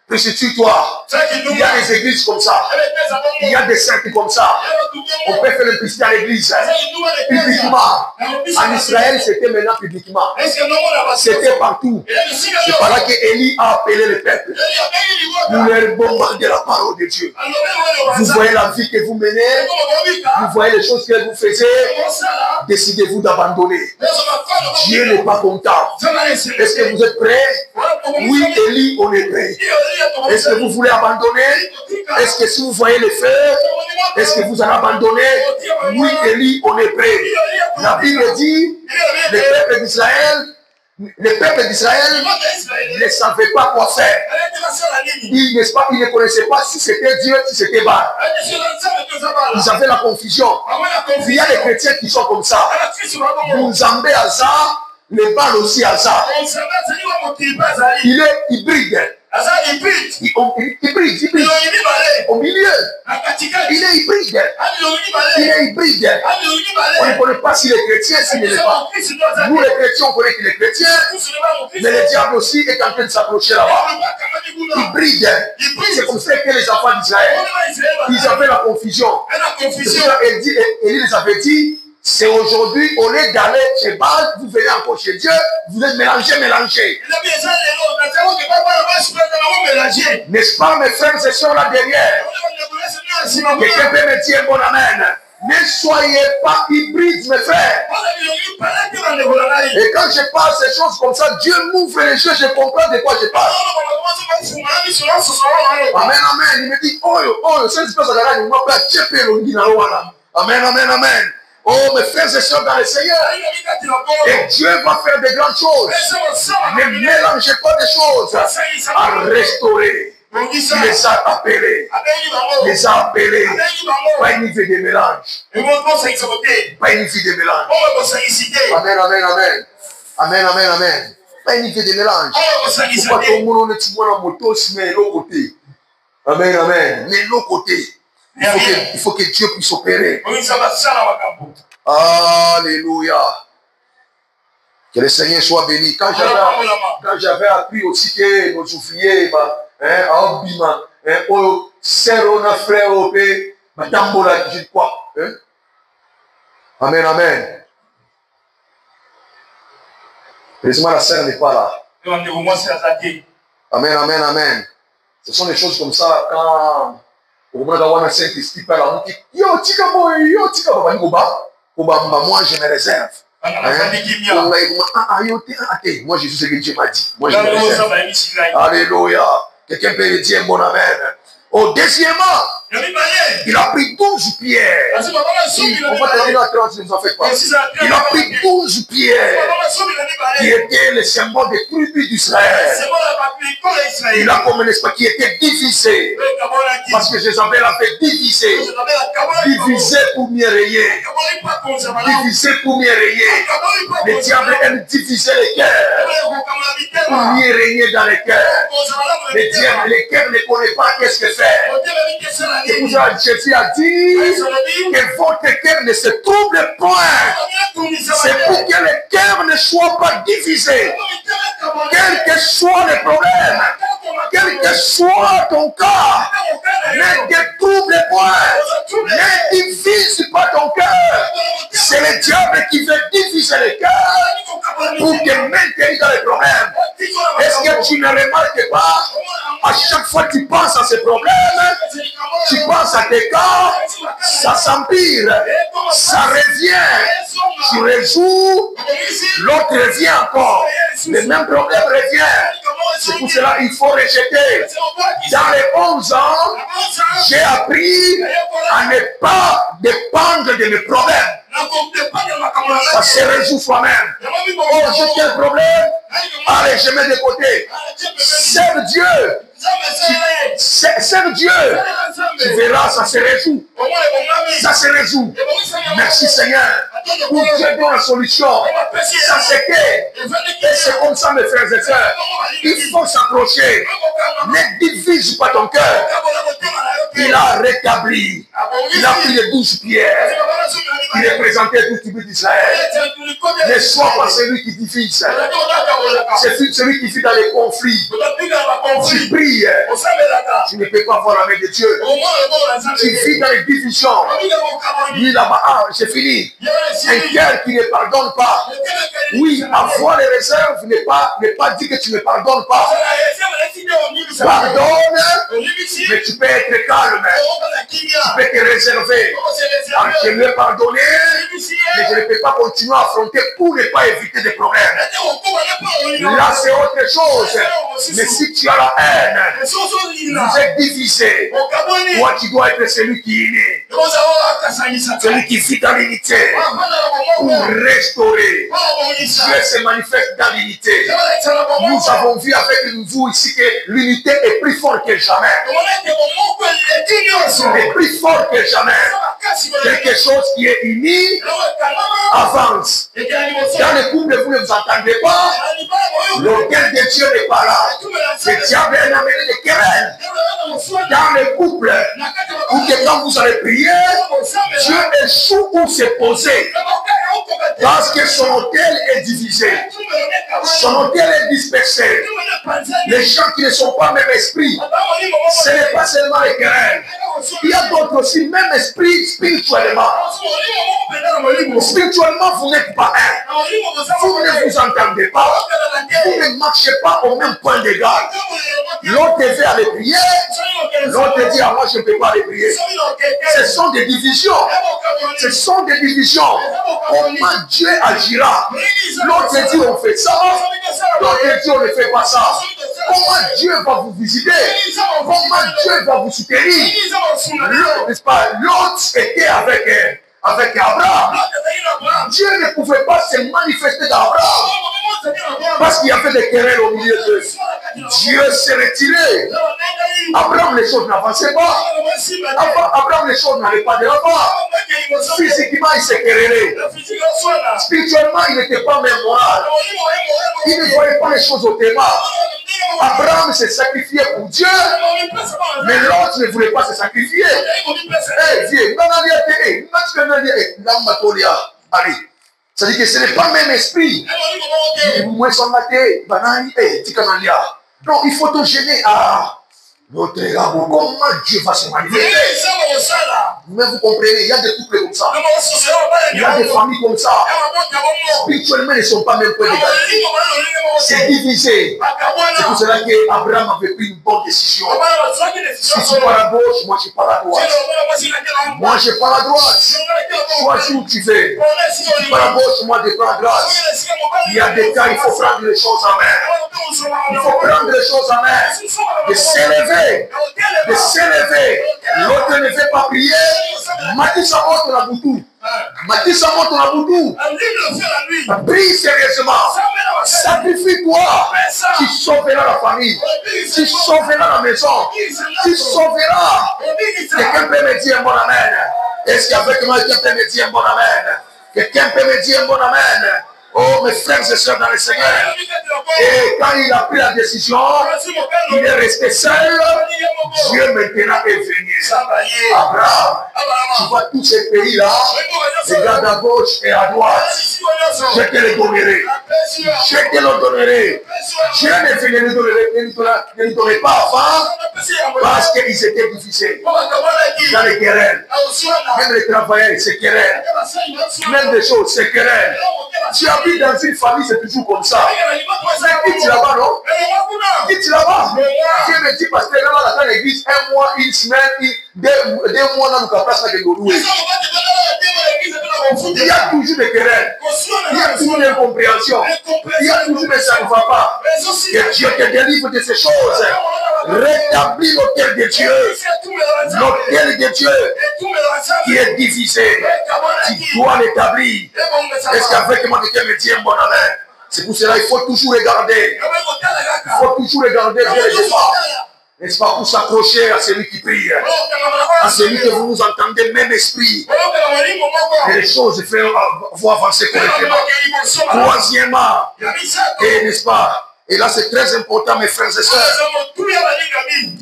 S1: Prostitue-toi. Il y a des églises comme ça. Il y a des cercles comme ça. On peut faire le piscine à l'église. Publiquement. En Israël, c'était maintenant publiquement. C'était partout. C'est par là qu'Élie a appelé le peuple pour leur bombarder la parole de Dieu. Vous voyez la vie que vous menez. Vous voyez les choses que vous faites. Décidez-vous d'abandonner. Dieu n'est pas content. Est-ce que vous êtes prêts? Oui, Élie, on est prêts. Est-ce que vous voulez abandonner? Est-ce que si vous voyez le feu, est-ce que vous allez abandonner? Oui, Élie, on est prêt. La Bible dit, le peuple d'Israël ne savait pas quoi faire. Ils ne connaissaient pas si c'était Dieu, si c'était Baal. Ils avaient la confusion. Il y a des chrétiens qui sont comme ça. Vous ambez à ça, le Baal aussi à ça. Il est hybride. Hybride. Au milieu. Il est hybride. On ne connaît pas s'il est chrétien, s'il ne l'est pas. Nous, les chrétiens, on connaît qu'il est chrétien. Mais le diable aussi est en train de s'approcher là-bas. Hybride. C'est comme ça que les enfants d'Israël, ils avaient la confusion. Élie les avait dit, c'est aujourd'hui, au lieu d'aller chez Baal, vous venez encore chez Dieu, vous êtes mélangés. N'est-ce pas, mes frères et sœurs là derrière? Quelqu'un peut me dire bon amen. Ne soyez pas hybrides, mes frères. Et quand je parle ces choses comme ça, Dieu m'ouvre les yeux, je comprends de quoi je parle. Amen. Il me dit, amen. Oh, mes frères et sœurs dans le Seigneur. Et Dieu va faire de grandes choses. Ne mélangez pas des choses à restaurer. Il les a appelés. Pas une vie de mélange. Pas une vie de mélange. Amen. Pas une vie de mélange. Pourquoi tout le monde est en moto, mais l'autre côté. Amen. Mais l'autre côté. Il faut que Dieu puisse opérer. Alléluia. Que le Seigneur soit béni. Quand j'avais appris aussi que nos ouvriers, Amen. Précisément, la sœur n'est pas là. Amen. Ce sont des choses comme ça quand moi je me réserve. Moi je suis ce que Dieu m'a dit. Moi je me réserve. Alléluia. Quelqu'un peut dire bon amen. Oh, deuxièmement, il a pris 12 pierres. On va terminer à 30, ne vous en faites pas. Il a pris 12 pierres qui étaient le symbole des tribus d'Israël. Il a comme un esprit qui était divisé. Parce que Jézabel avait divisé. Divisé pour mieux régner. Divisé pour mieux régner. Le diable aime diviser les cœurs pour mieux régner dans les cœurs. Le diable, les cœurs ne connaissent pas qu'est-ce que faire. Et vous avez Jésus a dit que votre cœur ne se trouble point. C'est pour que le cœur ne soit pas divisé. Quel que soit le problème, quel que soit ton cas, ne te trouble point. Ne divise pas ton cœur. C'est le diable qui veut diviser le cœur pour te maintenir dans les problèmes. Est-ce que tu ne remarques pas? À chaque fois que tu penses à ces problèmes, tu penses à tes cas, ça s'empire, ça revient. Tu rejoues, l'autre revient encore. Le même problème revient. C'est pour cela qu'il faut rejeter. Dans les 11 ans, j'ai appris à ne pas dépendre de mes problèmes. Ça se résout soi-même. Oh, j'ai quel problème? Allez, je mets de côté. Serve Dieu. Sers Dieu. Tu verras, ça se résout. Ça se résout. Merci Seigneur. Pour Dieu donne la solution. Ça c'est que. Et c'est comme ça mes frères et sœurs. Il faut s'approcher. Ne divise pas ton cœur. Il a rétabli. Il a pris les 12 pierres. Il représentait tout le tribus d'Israël. Ne sois pas celui qui divise. C'est celui qui vit dans les conflits. Tu pries. Tu ne peux pas voir la main de Dieu. Tu vis dans les divisions. Lui là-bas, c'est fini. Un cœur qui ne pardonne pas. Oui, avoir les réserves ne pas dire que tu ne pardonnes pas. Pardonne, mais tu peux être calme. Tu peux te réserver. Alors, je lui ai pardonné, mais je ne peux pas continuer à affronter pour ne pas éviter des problèmes. Là, c'est autre chose. Mais si tu as la haine, vous êtes divisé. Toi, tu dois être celui qui est né. Celui qui vit dans l'unité. Pour restaurer. Dieu se manifeste dans l'unité. Nous avons vu avec vous ici que l'unité est plus forte que jamais. Est plus fort que jamais. Quelque chose qui est uni avance. Dans le couple, vous ne vous entendez pas. L'autel de Dieu n'est pas là. Le diable a amené des querelles. Dans le couple, où que quand vous allez prier, Dieu échoue pour se poser. Parce que son autel est divisé. Son autel est dispersé. Les gens qui ne sont pas même esprit, ce n'est pas seulement les querelles. Il y a d'autres aussi, même esprit spirituellement. Spirituellement, vous n'êtes pas un. Vous ne vous entendez pas. Vous ne marchez pas au même point d'égal. L'autre veut aller prier. L'autre dit, ah, moi je ne peux pas aller prier. Ce sont des divisions. Ce sont des divisions. Comment Dieu agira? L'autre dit, on fait ça. L'autre dit, on ne fait pas ça. Comment Dieu va vous visiter? Comment Dieu va vous soutenir? L'autre était avec Abraham. Dieu ne pouvait pas se manifester dans Abraham parce qu'il y avait des querelles au milieu d'eux. Dieu s'est retiré. Abraham, les choses n'avançaient pas. Abraham, les choses n'allaient pas de l'avant. Physiquement, il s'est querellé. Spirituellement, il n'était pas même moral. Il ne voyait pas les choses au théma. Abraham s'est sacrifié pour Dieu, mais l'autre ne voulait pas se sacrifier. Allez, ça dit que ce n'est pas le même esprit. Non, il faut te gêner. Notre gars, comment Dieu va se manifester? Mais vous comprenez, il y a des couples comme ça. Il y a des familles comme ça. Spirituellement, ils ne sont pas même point d'égalité. C'est divisé. C'est pour cela qu'Abraham avait pris une bonne décision. Si tu pars à gauche, moi je pars à droite. Moi je pars à droite. Choisis où tu veux. Si tu pars à gauche, moi je pars à droite. Il y a des cas, il faut prendre les choses en main. Il faut prendre les choses en main. De s'élever. De s'élever. L'autre ne fait pas prier. Matissa monte la boutou. Matissa monte la boutou. Prie sérieusement. Sacrifie-toi. Tu sauveras la famille. Tu sauveras la maison. Tu sauveras. Quelqu'un peut me dire un bon amen. Est-ce qu'avec moi, quelqu'un peut me dire un bon amen? Quelqu'un peut me dire un bon amen? Oh, mes frères et sœurs dans le Seigneur. Et quand il a pris la décision, il est resté seul. Dieu maintenant est venu. Abraham, tu vois tous ces pays-là, regarde à gauche et à droite. Je te les donnerai. Je te les donnerai. Dieu ne les donnerait pas avant parce qu'ils étaient difficiles. Dans les querelles. Même les travailleurs, c'est querelles. Même les choses, c'est querelles. Tu habites dans une famille, c'est toujours comme ça. Mais quitte là-bas, non? Quitte là-bas. Dieu me dit, parce que là, dans l'église, un mois, une semaine, 2 mois, dans le place, là, il y a toujours des querelles. Il y a toujours des incompréhensions. Il y a toujours des ça ne va pas. Que Dieu te délivre de ces choses. Rétablis l'autel de Dieu. L'autel de Dieu qui est divisé. Tu dois l'établir. Est-ce qu'avec moi, quelqu'un me dit un bon amen? C'est pour cela qu'il faut toujours regarder. Il faut toujours regarder vers le départ. N'est-ce pas, pour s'accrocher à celui qui prie, à celui que vous nous entendez, même esprit. Et les choses vont avancer correctement. Troisièmement, et n'est-ce pas, et là c'est très important, mes frères et sœurs.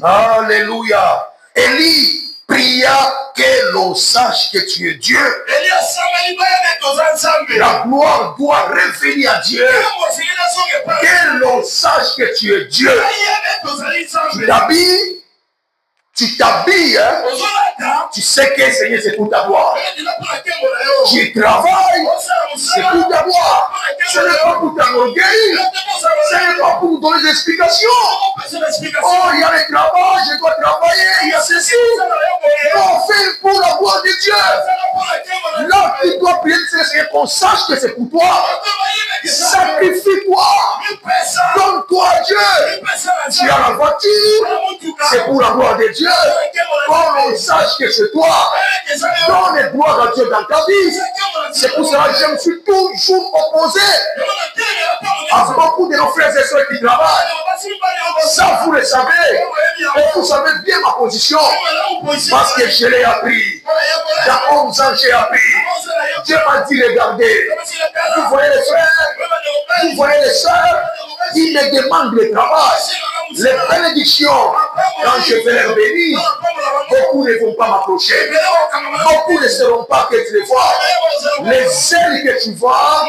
S1: Alléluia. Élie pria que l'on sache que tu es Dieu. La gloire doit revenir à Dieu. Que l'on sache que tu es Dieu. Tu t'habilles, hein? Tu sais que Seigneur, c'est pour ta gloire. Tu travailles, c'est pour ta gloire. Ce n'est pas pour t'enorgueillir. Ce n'est pas pour nous donner des explications. Oh, il y a le travail, je dois travailler, il y a ceci. Non, fais pour la gloire de Dieu. Là, tu dois prier, c'est qu'on sache que c'est pour toi. Sacrifie-toi. Donne-toi à Dieu. Tu as la voiture, c'est pour la gloire de Dieu. Quand on sache que c'est toi, donne gloire à Dieu dans ta vie. C'est pour cela que je me suis toujours opposé à beaucoup de nos frères et sœurs qui travaillent. Ça, vous le savez. Et vous savez bien ma position. Parce que je l'ai appris. Dans 11 ans, j'ai appris. Dieu m'a dit, regardez. Vous voyez les frères, vous voyez les sœurs, ils me demandent le travail. Les bénédictions, quand je vais les bénir, beaucoup ne vont pas m'approcher. Beaucoup ne seront pas que tu les vois. Les ailes que tu vois,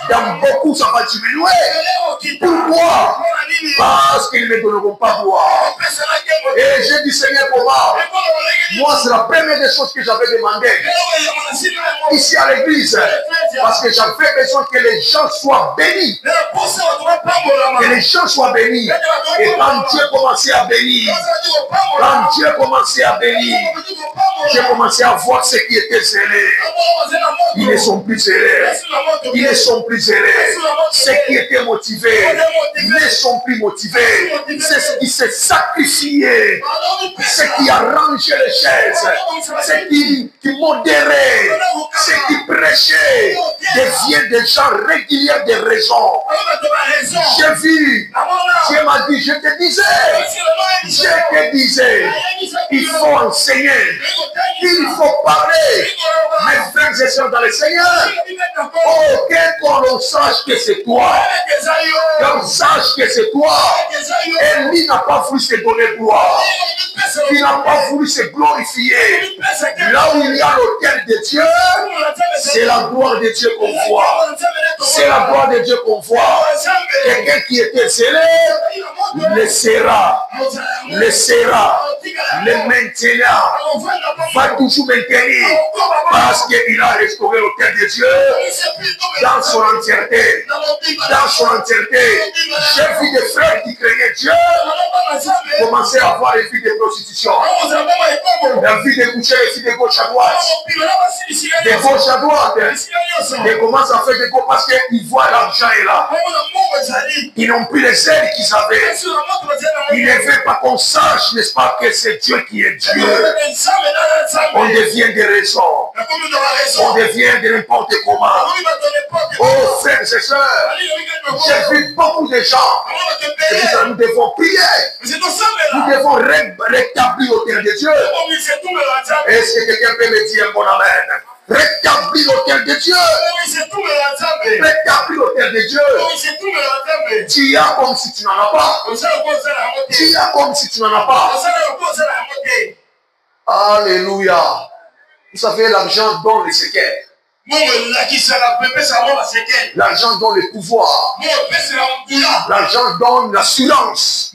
S1: dans beaucoup, ça va diminuer. Pourquoi? Parce qu'ils ne me donneront pas gloire. Et j'ai dit, Seigneur, comment? Moi, c'est la première des choses que j'avais demandé ici à l'église. Parce que j'avais besoin que les gens soient bénis. Que les gens soient bénis. Et quand Dieu commençait à bénir, j'ai commencé à voir ceux qui étaient zélés. Ils ne sont plus zélés. Ils ne sont plus zélés. Ceux qui étaient motivés, ils ne sont plus motivés. C'est ceux qui se sacrifiaient. Ceux qui arrangeaient les chaises. Ceux qui modéraient. Ceux qui prêchaient deviennent des gens réguliers de raison. J'ai vu. Dieu m'a dit, je te disais, il faut enseigner, il faut parler. Mes frères et sœurs dans le Seigneur, oh, qu'on sache que c'est toi, qu'on sache que c'est toi. Élie n'a pas voulu se donner gloire, il n'a pas voulu se glorifier. Là où il y a l'autel de Dieu, c'est la gloire de Dieu qu'on voit. C'est la gloire de Dieu qu'on voit. Quelqu'un qui était zélé, le sera, le maintenir, va toujours maintenir, parce qu'il a restauré l'autel de Dieu dans son entièreté. Dans son entièreté. J'ai vu des frères qui craignaient Dieu commencer à avoir les filles de prostitution, la vie de coucher, les filles de gauche à droite, de gauche à droite, ils commencent à faire des go parce qu'ils voient l'argent est là. Ils n'ont plus les ailes qu'ils avaient. Ils ne veulent pas qu'on sache, n'est-ce pas, que c'est Dieu qui est Dieu. On devient des raisons. On devient de n'importe comment. Oh, frères et sœurs, j'ai vu beaucoup de gens. Et nous devons prier. Nous devons rétablir l'autel de Dieu. Est-ce que quelqu'un peut me dire un bon amen? Rétablir l'autel de Dieu. Rétablir l'autel de Dieu. Tu as comme si tu n'en as pas. Tu as comme si tu n'en as pas. Alléluia. Vous savez, l'argent donne le séquelles. L'argent donne le pouvoir. L'argent donne l'assurance.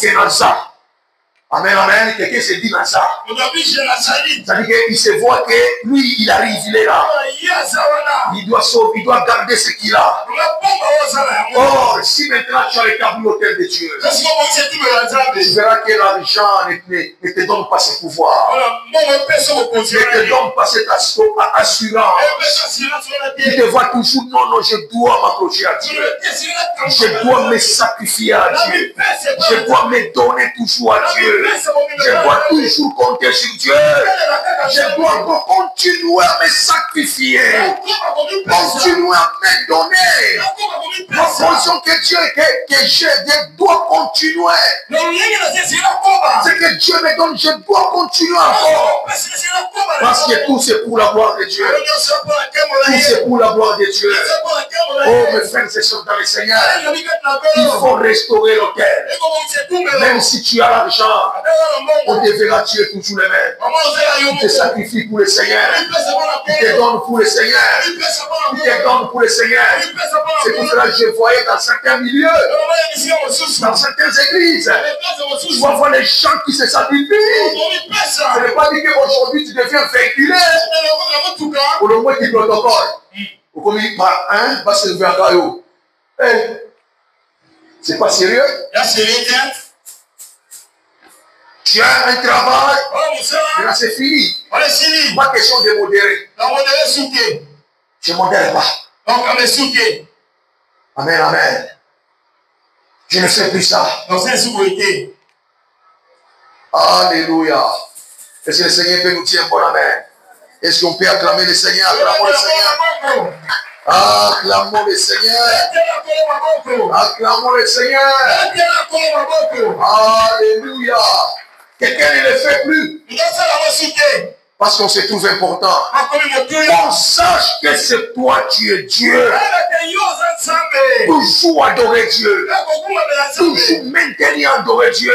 S1: C'est dans ça. Amen, amen. Quelqu'un se dit dans ça. C'est-à-dire qu'il se voit que lui, il arrive, il est là. Il doit sauver, il doit garder ce qu'il a. Or, si maintenant tu as rétabli l'autel de Dieu, tu verras que l'argent ne te donne pas ce pouvoir. Ne te donne pas cette assurance. Tu te vois toujours, non, non, je dois m'accrocher à Dieu. Je dois me sacrifier à Dieu. Je dois me donner toujours à Dieu. Je dois toujours compter sur Dieu. Je dois continuer à me sacrifier. Continuer à me donner. La fonction que Dieu, que je dois continuer. Ce que Dieu me donne, je dois continuer encore. Parce que tout c'est pour la gloire de Dieu. Tout c'est pour la gloire de Dieu. Oh mes frères et sœurs dans le Seigneur, il faut restaurer le cœur. Même si tu as l'argent, on te verra tuer toujours les mêmes. Tu te sacrifies pour le Seigneur. Tu te donnes pour le Seigneur. Tu te donnes pour le Seigneur. C'est pour cela que je voyais dans certains milieux, dans certaines églises, tu vas voir les gens qui se sacrifient. Ce n'est pas dit qu'aujourd'hui tu deviens véhiculé pour le moins du protocole. Comme il par un, va se lever à caillou. C'est pas sérieux? Tu as un travail, là c'est fini. Pas question de modérer. Je ne modère pas. Amen, amen. Je ne fais plus ça. Alléluia. Est-ce que le Seigneur peut nous dire un bon amen? Est-ce qu'on peut acclamer le Seigneur? Acclamons le Seigneur. Acclamons le Seigneur. Acclamons le Seigneur. Alléluia. Quelqu'un ne le fait plus. Parce qu'on se trouve important. On sache que c'est toi, tu es Dieu. Toujours adorer Dieu. Toujours maintenir adorer Dieu.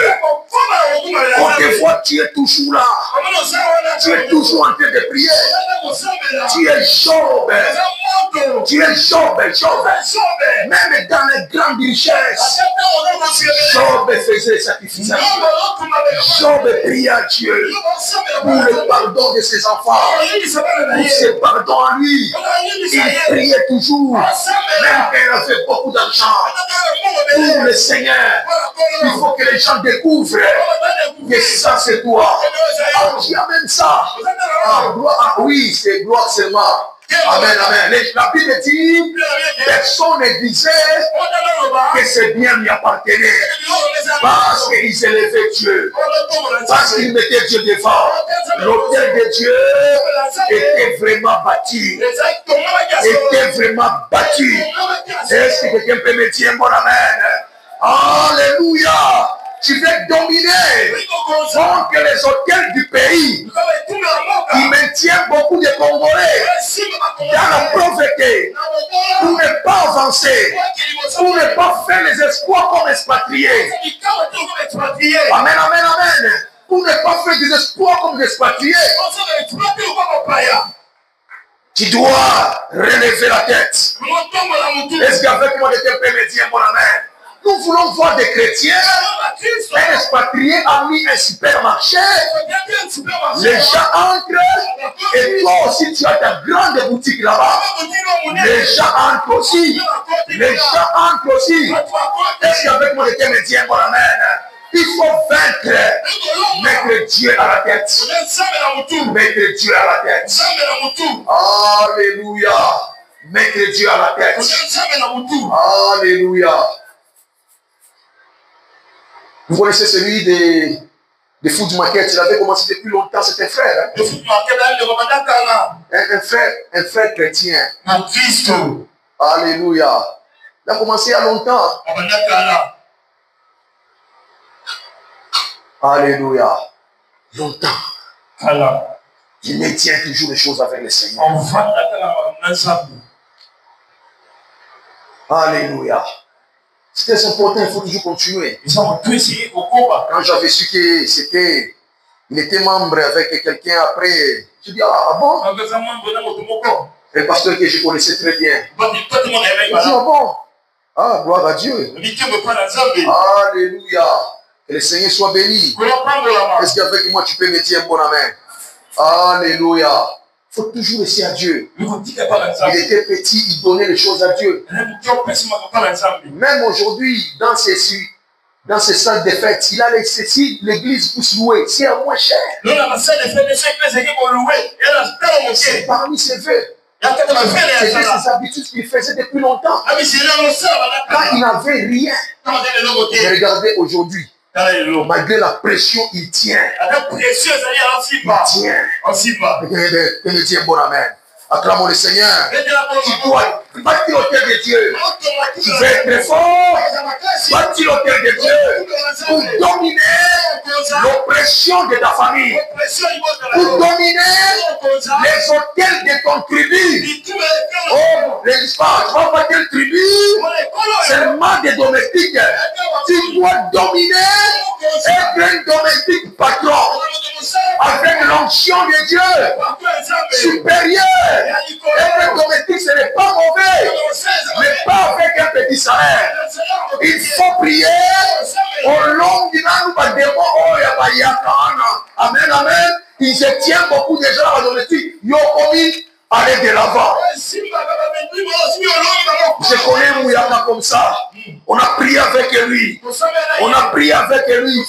S1: On te voit, tu es toujours là. Tu es toujours en train de prier. Tu es Job. Tu es Job, Job. Même dans les grandes richesses, Job faisait sacrifice. Job priait à Dieu pour le pardon de ses enfants. Pour ses pardons à lui. Il priait toujours. Même quand il avait beaucoup d'argent. Pour le Seigneur. Il faut que les gens découvrent que ça c'est toi. Ah, tu amènes ça. Ah, gloire, oui, c'est gloire seulement. Amen, amen. La Bible dit, personne ne disait que ce bien lui appartenait. Parce qu'il s'élevait Dieu. Parce qu'il mettait Dieu devant. L'autel de Dieu était vraiment bâti. Était vraiment bâti. Est-ce que quelqu'un peut me dire un bon amen? Alléluia. Tu veux dominer contre les hôtels du pays qui maintiennent beaucoup de Congolais dans la pauvreté pour ne pas avancer, pour ne pas faire les espoirs comme expatriés. Amen, amen, amen. Pour ne pas faire des espoirs comme des expatriés. Tu dois relever la tête. Est-ce qu'avec moi, quelqu'un peut me dire mon amen? Nous voulons voir des chrétiens, un expatrié a mis un supermarché, les gens entrent, et toi aussi tu as ta grande boutique là-bas. Les gens entrent aussi, les gens entrent aussi. Est-ce qu'avec moi quelqu'un me dit un bon amen? Il faut vaincre, mettre Dieu à la tête. Mettre Dieu à la tête. Alléluia. Mettre Dieu à la tête. Alléluia. Vous connaissez celui de Food Market, il avait commencé depuis longtemps, c'était un frère. Hein? Un frère chrétien. Alléluia. Il a commencé il y a longtemps. Alléluia. Longtemps. Il maintient toujours les choses avec le Seigneur. Alléluia. C'était important, il faut toujours continuer. Quand j'avais su que il était membre avec quelqu'un après, je dis, ah bon? Le pasteur que je connaissais très bien. Il dit, ah bon? Ah, gloire à Dieu. Alléluia. Que le Seigneur soit béni. Est-ce qu'avec moi tu peux me dire un bon amen? Alléluia. Il faut toujours laisser à Dieu. Il était petit, il donnait les choses à Dieu. Même aujourd'hui, dans ces salles de fête, il a laissé si l'église puisse louer. C'est à moins cher. C'est parmi ses vœux. C'était ses habitudes qu'il faisait depuis longtemps. Quand il n'avait rien. Mais regardez aujourd'hui. Malgré la pression, il tient. Il tient. Que me tient, bon amen. Acclamons le Seigneur. Tu dois bâtir l'autel de Dieu. Tu veux être fort. Bâtir l'autel de Dieu pour dominer l'oppression de ta famille. Pour dominer les hôtels de ton tribu. Oh, les pas, tu vas bâtir le tribu seulement des domestiques. Tu dois dominer, être un domestique patron avec l'onction de Dieu supérieur. Être domestique, ce n'est pas mauvais, mais pas avec un petit salaire. Il faut prier au long du Amen, amen. Il se tient beaucoup de gens à la domestique. Yokomi, allez de l'avant. Je connais Mouyama comme ça. On a prié avec lui. On a prié avec lui.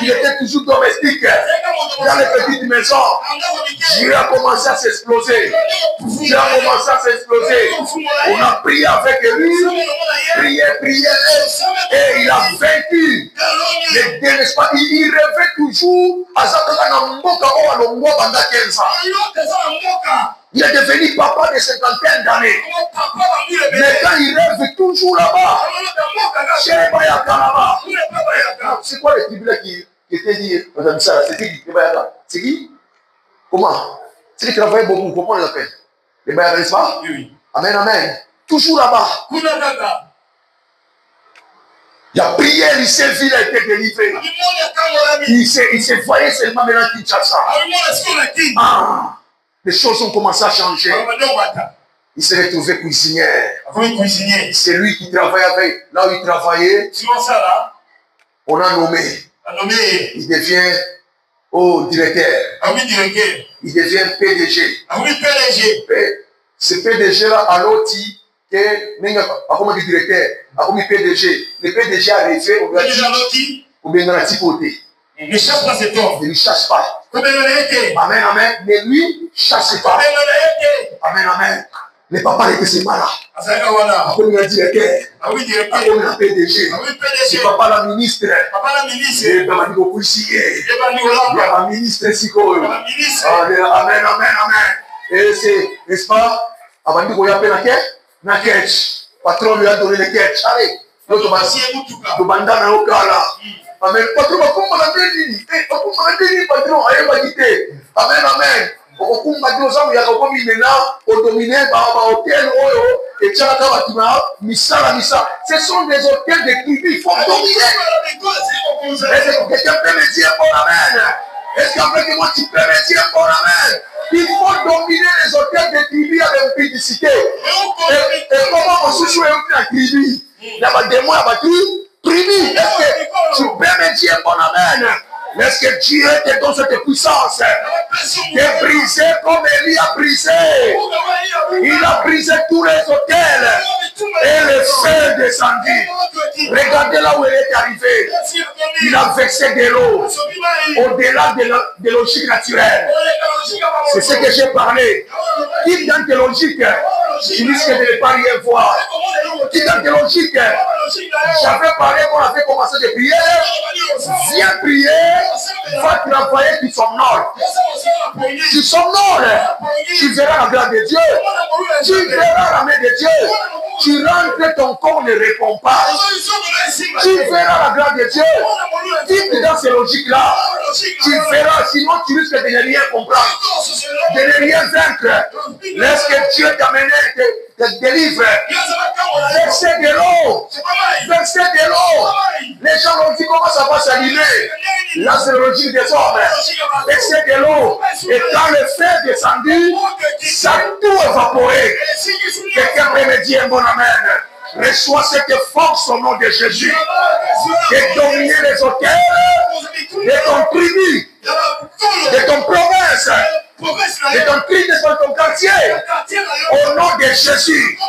S1: Il était toujours domestique. Dans les petites maisons. Dieu a commencé à s'exploser. Dieu a commencé à s'exploser. On a prié avec lui. Prié, prié. Et il a vaincu. N'est-ce pas? Il rêvait toujours à ça. Il est devenu papa de 50 d'années. Mais quand il rêve toujours là-bas, c'est quoi le tribunal qui était dit? C'est qui? Comment? C'est qui travaillait beaucoup. Comment on l'appelle? Les Bayaka, n'est-ce pas? Oui. Amen, amen. Toujours là-bas. Il a prié, il s'est vu, il a été délivré. Il s'est voyé seulement maintenant Kinshasa. Ah, les choses ont commencé à changer. Il s'est retrouvé cuisinier. C'est lui qui travaillait avec, là où il travaillait. On a nommé. Il devient directeur. Il devient PDG. Ce PDG-là, à l'autre, comme directeur, comme PDG. Le PDG a arrivé, on lui a dit, ou bien dans la typoté. Il ne chasse pas cet homme. Il ne chasse pas. Amen, amen. Mais lui, il ne chasse pas. Amen, amen. Les papas étaient ses malades. Comme le directeur. Comme le PDG. C'est papa la ministre. C'est papa le policier. La ministre, c'est quoi? Amen, amen, amen. Et c'est, n'est-ce pas? Avant de vous appeler na catch. Patron lui a donné le catch. Allez. L'autre bandana au gala. Amen. Patron va comme la béni. Patron, allez va quitter. Amen, amen. Okumba doza ya komi maintenant au dominer par hôtel et tchaka batima misala misa. Ce sont des hôtels de tribus. Il faut dominer. Est-ce que quelqu'un peut me dire bon amen? Est-ce qu'après que moi tu peux me dire bon amen? Il faut dominer les hôtels de tribus avec publicité. Et comment on se joue la tribu? Il y a des démons à battre. Tribu, est-ce que tu peux me dire bon amen? Est-ce que Dieu te donne cette puissance de briser comme Élie a brisé? Il a brisé tous les hôtels et le feu descendit. Regardez là où il est arrivé. Il a versé de l'eau au-delà de logique naturelle. C'est ce que j'ai parlé. Qui dans tes logiques, tu risques de ne pas rien voir. Qui dans tes logiques, j'avais parlé qu'on avait commencé de prier. Viens prier. Va travailler sur son ordre. Sur son ordre, tu verras la grâce de Dieu. Tu verras la main de Dieu. Tu rentres, ton corps ne répond pas. Tu verras la grâce de Dieu. Dis dans ces logiques-là. Tu verras, sinon tu risques de ne rien comprendre. De ne rien vaincre. Laisse que Dieu t'amène, te délivre. Versez de l'eau. Versez de l'eau. Les gens l'ont dit comment ça va s'allumer. Là, c'est le logique des hommes. Versez de l'eau. Et quand le feu est descendu, ça a tout évaporé. Quelqu'un peut me dire un bon amen. Reçois cette force au nom de Jésus. De dominer les hôtels de ton tribu, de ton province, de ton tribu, de ton quartier. Au nom de Jésus.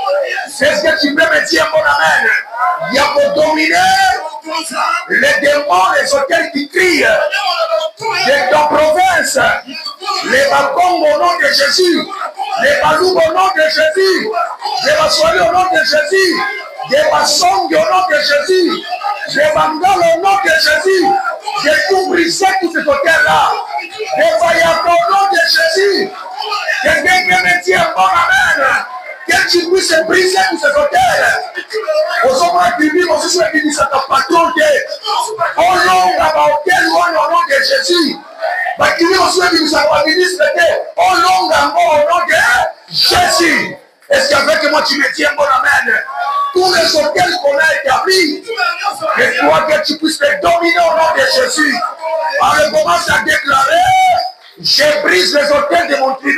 S1: Est-ce que tu peux me dire mon amen? Il y a pour dominer les démons, les hôtels qui crient de ton province. Les balcons au nom de Jésus. Les balous au nom de Jésus. Les bassoiries au nom de Jésus. Des maçons au nom de Jésus. Demandant le nom de Jésus. De tout briser tous ces hôtels-là. Demandant au nom de Jésus. Quelqu'un qui me dit un bon amen. Que tu puisses briser tous ces hôtels. Aux hommes publics, aussi sur les ministres de patron. Au nom au nom de Jésus. Mais qui aussi les ministres au nom de Jésus. Est-ce qu'avec moi tu me dis un bon amen? Tous les hôtels qu'on a établis, et toi que tu puisses les dominer au nom de Jésus. Alors commence à déclarer, je brise les hôtels de mon tribunal.